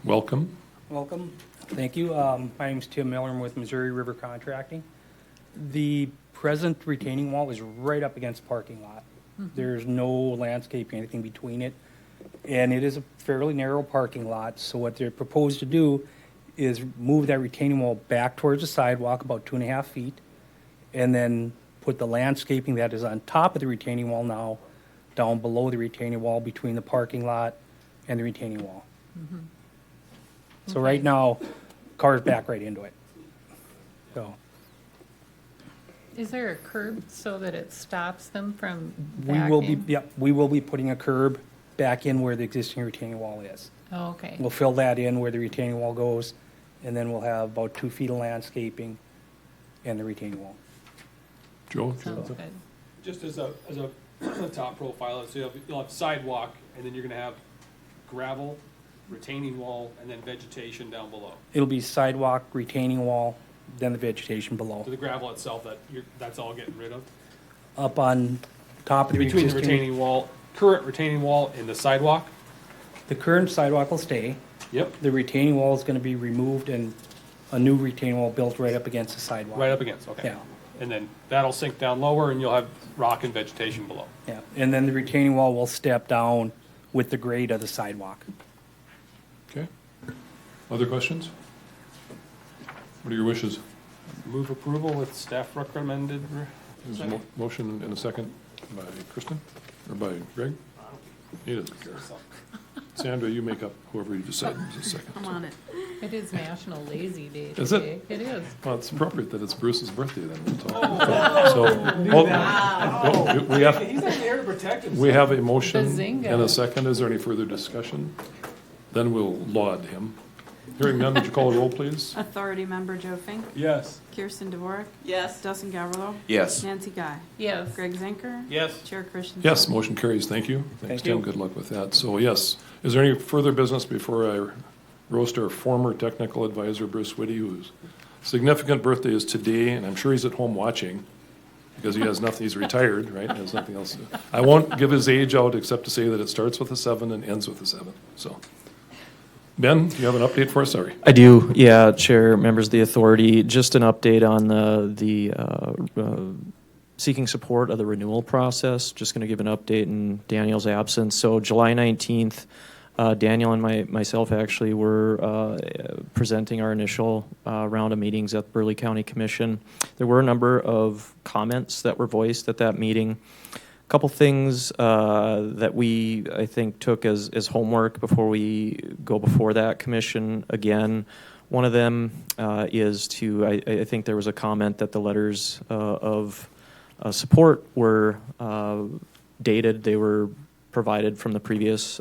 [SPEAKER 1] Welcome.
[SPEAKER 15] Welcome. Thank you. My name is Tim Miller. I'm with Missouri River Contracting. The present retaining wall is right up against the parking lot. There's no landscaping, anything between it. And it is a fairly narrow parking lot. So what they're proposed to do is move that retaining wall back towards the sidewalk about 2.5 feet, and then put the landscaping that is on top of the retaining wall now down below the retaining wall between the parking lot and the retaining wall. So right now, cars back right into it. So
[SPEAKER 3] Is there a curb so that it stops them from
[SPEAKER 15] we will be,
[SPEAKER 3] backing?
[SPEAKER 15] yep, we will be putting a curb back in where the existing retaining wall is.
[SPEAKER 3] Oh, okay.
[SPEAKER 15] We'll fill that in where the retaining wall goes, and then we'll have about 2 feet of landscaping and the retaining wall.
[SPEAKER 1] Joe?
[SPEAKER 3] Sounds good.
[SPEAKER 2] Just as a top profile, so you'll have sidewalk, and then you're gonna have gravel, retaining wall, and then vegetation down below.
[SPEAKER 15] It'll be sidewalk, retaining wall, then the vegetation below.
[SPEAKER 2] So the gravel itself, that's all getting rid of?
[SPEAKER 15] Up on top of the
[SPEAKER 2] Between the
[SPEAKER 15] existing.
[SPEAKER 2] retaining wall, current retaining wall and the sidewalk?
[SPEAKER 15] The current sidewalk will stay.
[SPEAKER 2] Yep.
[SPEAKER 15] The retaining wall is gonna be removed and a new retaining wall built right up against the sidewalk.
[SPEAKER 2] Right up against, okay.
[SPEAKER 15] Yeah.
[SPEAKER 2] And then that'll sink down lower, and you'll have rock and vegetation below.
[SPEAKER 15] Yeah, and then the retaining wall will step down with the grade of the sidewalk.
[SPEAKER 1] Okay. Other questions? What are your wishes?
[SPEAKER 2] Move approval with staff recommended.
[SPEAKER 1] There's a motion and a second by Kristen, or by Greg? He doesn't care. Sandra, you make up whoever you decide is a second.
[SPEAKER 14] I'm on it.
[SPEAKER 3] It is National Lazy Day
[SPEAKER 1] Is
[SPEAKER 3] today.
[SPEAKER 1] it?
[SPEAKER 3] It is.
[SPEAKER 1] Well, it's appropriate that it's Bruce's birthday then. We'll talk. So,
[SPEAKER 2] He's not there to protect himself.
[SPEAKER 1] we have a motion
[SPEAKER 3] Bazinga.
[SPEAKER 1] and a second. Is there any further discussion? Then we'll laud him. Hearing none, would you call the roll, please?
[SPEAKER 14] Authority Member Joe Fink,
[SPEAKER 2] Yes.
[SPEAKER 14] Kirsten Dvorak,
[SPEAKER 8] Yes.
[SPEAKER 14] Dustin Gavrilo,
[SPEAKER 5] Yes.
[SPEAKER 14] Nancy Guy,
[SPEAKER 3] Yes.
[SPEAKER 14] Greg Zinker,
[SPEAKER 9] Yes.
[SPEAKER 14] Chair Christensen.
[SPEAKER 1] Yes, motion carries. Thank you. Thanks,
[SPEAKER 15] Thank you.
[SPEAKER 1] Tim. Good luck with that. So, yes, is there any further business before I roast our former technical advisor, Bruce Whitty, whose significant birthday is today, and I'm sure he's at home watching, because he has nothing, he's retired, right? He has nothing else to do. I won't give his age out except to say that it starts with a 7 and ends with a 7, so. Ben, do you have an update for us? Sorry.
[SPEAKER 10] I do, yeah, Chair, members of the authority. Just an update on the seeking support of the renewal process. Just going to give an update in Daniel's absence. So July 19th, Daniel and myself actually were presenting our initial round of meetings at the Burley County Commission. There were a number of comments that were voiced at that meeting. A couple things that we, I think, took as homework before we go before that commission again. One of them is to, I think there was a comment that the letters of support were dated. They were provided from the previous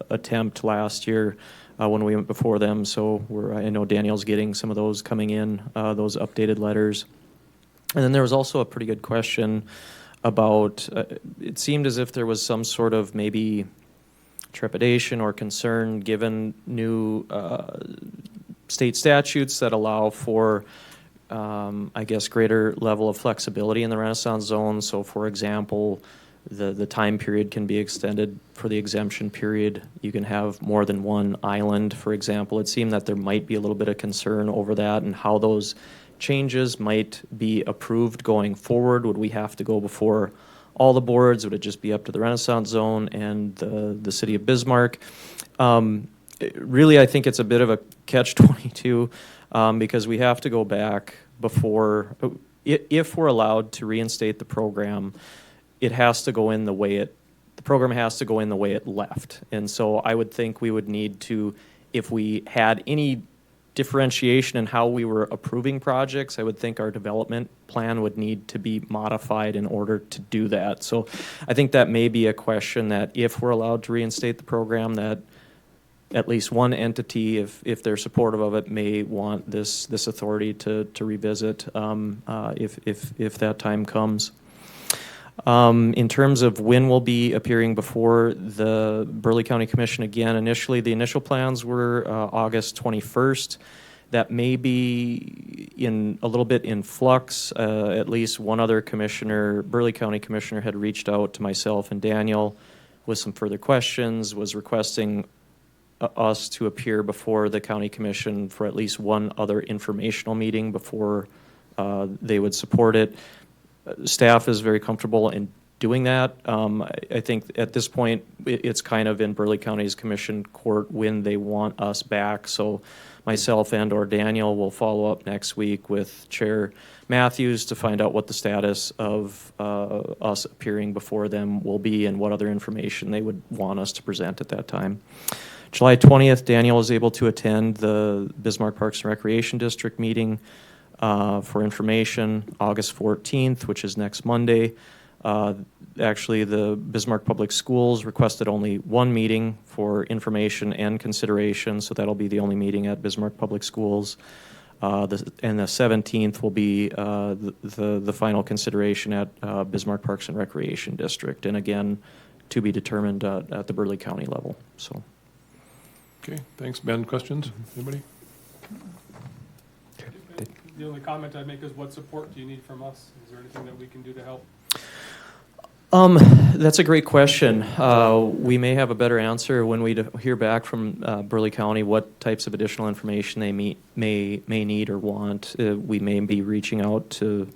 [SPEAKER 10] attempt last year when we went before them. So I know Daniel's getting some of those coming in, those updated letters. And then there was also a pretty good question about, it seemed as if there was some sort of maybe trepidation or concern given new state statutes that allow for, I guess, greater level of flexibility in the Renaissance zone. So, for example, the time period can be extended for the exemption period. You can have more than one island, for example. It seemed that there might be a little bit of concern over that and how those changes might be approved going forward. Would we have to go before all the boards? Would it just be up to the Renaissance zone and the city of Bismarck? Really, I think it's a bit of a catch-22 because we have to go back before, if we're allowed to reinstate the program, it has to go in the way the program has to go in the way it left. And so I would think we would need to, if we had any differentiation in how we were approving projects, I would think our development plan would need to be modified in order to do that. So I think that may be a question that if we're allowed to reinstate the program, that at least one entity, if they're supportive of it, may want this authority to revisit if that time comes. In terms of when we'll be appearing before the Burley County Commission again, initially the initial plans were August 21st. That may be a little bit in flux. At least one other commissioner, Burley County Commissioner, had reached out to myself and Daniel with some further questions, was requesting us to appear before the county commission for at least one other informational meeting before they would support it. Staff is very comfortable in doing that. I think at this point, it's kind of in Burley County's commission court when they want us back. So myself and or Daniel will follow up next week with Chair Matthews to find out what the status of us appearing before them will be and what other information they would want us to present at that time. July 20th, Daniel was able to attend the Bismarck Parks and Recreation District meeting for information. August 14th, which is next Monday, actually the Bismarck Public Schools requested only one meeting for information and consideration, so that'll be the only meeting at Bismarck Public Schools. And the 17th will be the final consideration at Bismarck Parks and Recreation District, and again, to be determined at the Burley County level. So.
[SPEAKER 1] Okay, thanks. Ben, questions? Anybody?
[SPEAKER 2] The only comment I'd make is, what support do you need from us? Is there anything that we can do to help?
[SPEAKER 10] That's a great question. We may have a better answer when we hear back from Burley County what types of additional information they may need or want. We may be reaching out to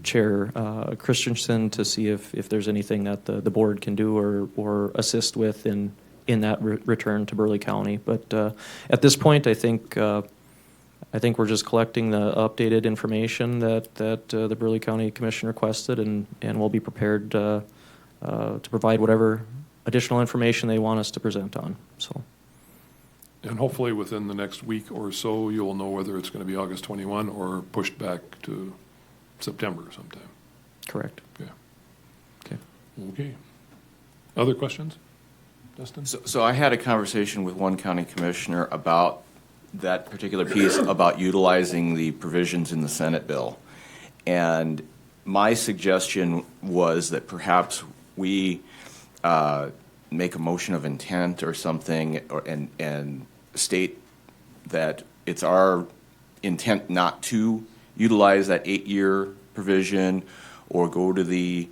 [SPEAKER 10] Chair Christensen to see if there's anything that the board can do or assist with in that return to Burley County. But at this point, I think we're just collecting the updated information that the Burley County Commission requested, and we'll be prepared to provide whatever additional information they want us to present on. So.
[SPEAKER 1] And hopefully within the next week or so, you'll know whether it's going to be August 21 or pushed back to September sometime.
[SPEAKER 10] Correct.
[SPEAKER 1] Yeah. Okay. Okay. Other questions? Dustin?
[SPEAKER 5] So I had a conversation with one county commissioner about that particular piece about utilizing the provisions in the Senate bill. And my suggestion was that perhaps we make a motion of intent or something, and state that it's our intent not to utilize that 8-year provision, or go to the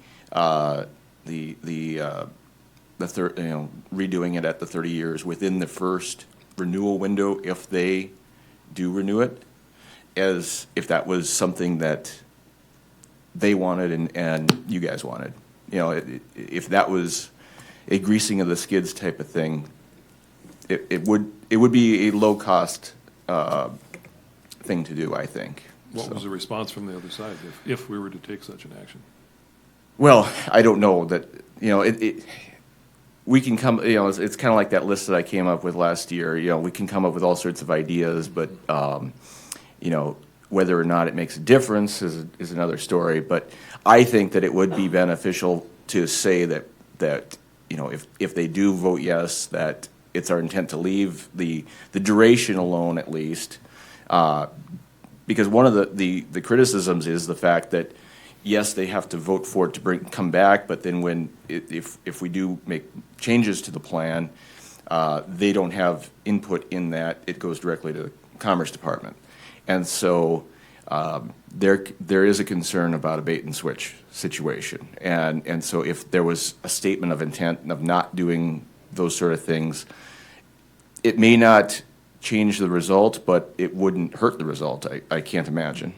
[SPEAKER 5] redoing it at the 30 years within the first renewal window if they do renew it, as if that was something that they wanted and you guys wanted. You know, if that was a greasing of the skids type of thing, it would be a low cost thing to do, I think.
[SPEAKER 1] What was the response from the other side if we were to take such an action?
[SPEAKER 5] Well, I don't know that, you know, we can come, you know, it's kind of like that list that I came up with last year. You know, we can come up with all sorts of ideas, but, you know, whether or not it makes a difference is another story. But I think that it would be beneficial to say that you know, if they do vote yes, that it's our intent to leave the duration alone at least. Because one of the criticisms is the fact that, yes, they have to vote for it to come back, but then if we do make changes to the plan, they don't have input in that. It goes directly to the Commerce Department. And so there is a concern about a bait and switch situation. And so if there was a statement of intent of not doing those sort of things, it may not change the result, but it wouldn't hurt the result, I can't imagine.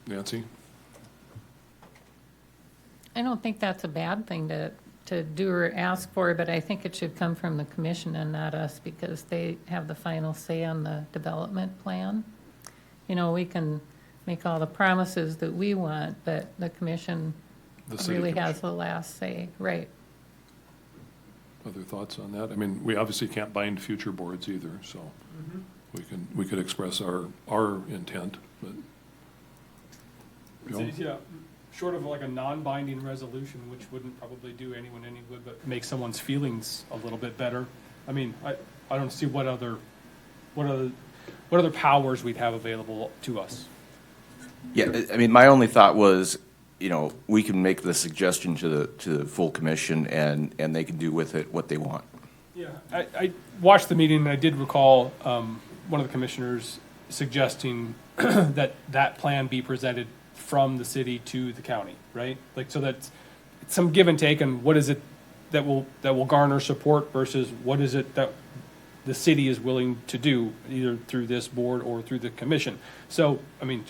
[SPEAKER 1] Nancy?
[SPEAKER 3] I don't think that's a bad thing to do or ask for, but I think it should come from the commission and not us, because they have the final say on the development plan. You know, we can make all the promises that we want, but the commission really has the last say, right?
[SPEAKER 1] Other thoughts on that? I mean, we obviously can't bind future boards either, so we could express our intent, but.
[SPEAKER 2] Yeah, short of like a non-binding resolution, which wouldn't probably do anyone any good, but make someone's feelings a little bit better. I mean, I don't see what other powers we'd have available to us.
[SPEAKER 5] Yeah, I mean, my only thought was, you know, we can make the suggestion to the full commission, and they can do with it what they want.
[SPEAKER 2] Yeah, I watched the meeting, and I did recall one of the commissioners suggesting that plan be presented from the city to the county, right? Like, so that's some give and take on what is it that will garner support versus what is it that the city is willing to do, either through this board or through the commission. So, I mean,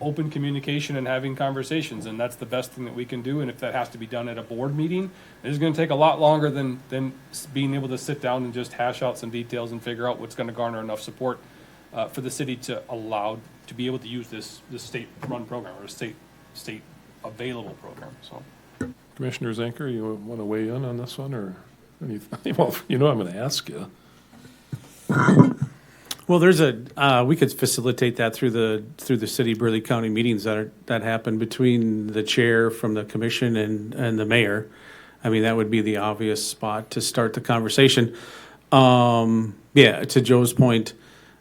[SPEAKER 2] open communication and having conversations, and that's the best thing that we can do. And if that has to be done at a board meeting, it's going to take a lot longer than being able to sit down and just hash out some details and figure out what's going to garner enough support for the city to allow to be able to use this state-run program or a state available program. So,
[SPEAKER 1] Commissioner Zenker, you want to weigh in on this one, or well, you know I'm going to ask you.
[SPEAKER 9] Well, we could facilitate that through the city Burley County meetings that happen between the chair from the commission and the mayor. I mean, that would be the obvious spot to start the conversation. Yeah, to Joe's point,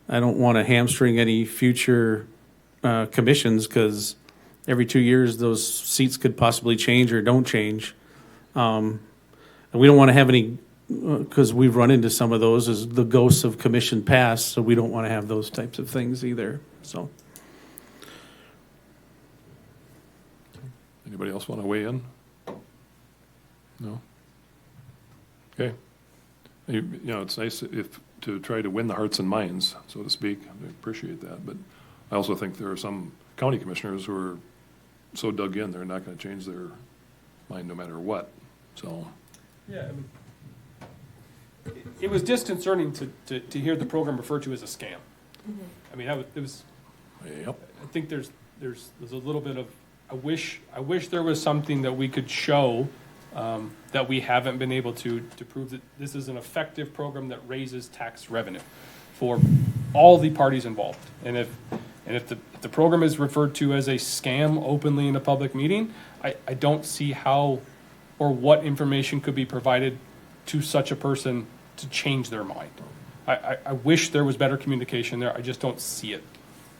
[SPEAKER 9] I don't want to hamstring any future commissions, because every 2 years those seats could possibly change or don't change. And we don't want to have any, because we've run into some of those as the ghosts of commission past, so we don't want to have those types of things either. So,
[SPEAKER 1] Anybody else want to weigh in? No? Okay. You know, it's nice to try to win the hearts and minds, so to speak. I appreciate that, but I also think there are some county commissioners who are so dug in, they're not going to change their mind no matter what, so.
[SPEAKER 2] yeah, I mean, it was disconcerting to hear the program referred to as a scam. I mean, it was.
[SPEAKER 1] Yep.
[SPEAKER 2] I think there's a little bit of I wish there was something that we could show that we haven't been able to prove that this is an effective program that raises tax revenue for all the parties involved. And if the program is referred to as a scam openly in a public meeting, I don't see how or what information could be provided to such a person to change their mind. I wish there was better communication there. I just don't see it.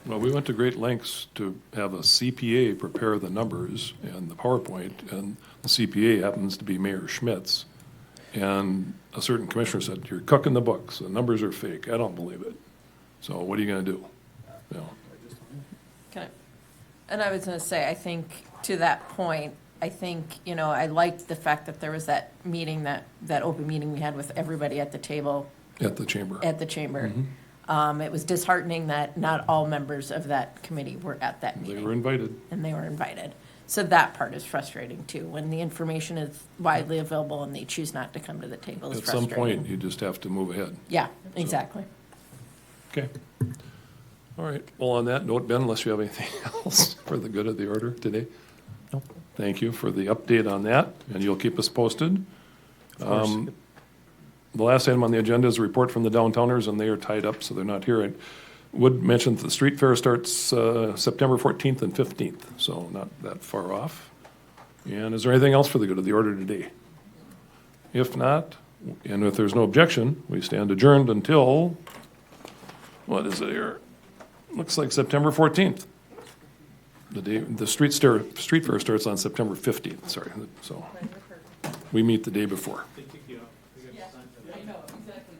[SPEAKER 1] Well, we went to great lengths to have a CPA prepare the numbers and the PowerPoint, and the CPA happens to be Mayor Schmitz. And a certain commissioner said, "You're cooking the books, the numbers are fake, I don't believe it." So what are you gonna do? You know,
[SPEAKER 8] And I was gonna say, I think to that point, I think, I liked the fact that there was that meeting, that open meeting we had with everybody at the table,
[SPEAKER 1] at the chamber.
[SPEAKER 8] at the chamber.
[SPEAKER 1] Mm-hmm.
[SPEAKER 8] It was disheartening that not all members of that committee were at that
[SPEAKER 1] They
[SPEAKER 8] meeting.
[SPEAKER 1] were invited.
[SPEAKER 8] And they were invited. So that part is frustrating too, when the information is widely available and they choose not to come to the table is
[SPEAKER 1] At some
[SPEAKER 8] frustrating.
[SPEAKER 1] point, you just have to move ahead.
[SPEAKER 8] Yeah, exactly.
[SPEAKER 1] Okay. All right. Well, on that note, Ben, unless you have anything else for the good of the order today?
[SPEAKER 10] No.
[SPEAKER 1] Thank you for the update on that, and you'll keep us posted.
[SPEAKER 10] Of course.
[SPEAKER 1] The last item on the agenda is a report from the downtowners, and they are tied up, so they're not here. I would mention that the street fair starts September 14th and 15th, so not that far off. And is there anything else for the good of the order today? If not, and if there's no objection, we stand adjourned until, what is it here? Looks like September 14th. The day, the street fair starts on September 15th, sorry, so we meet the day before.
[SPEAKER 8] I know, exactly.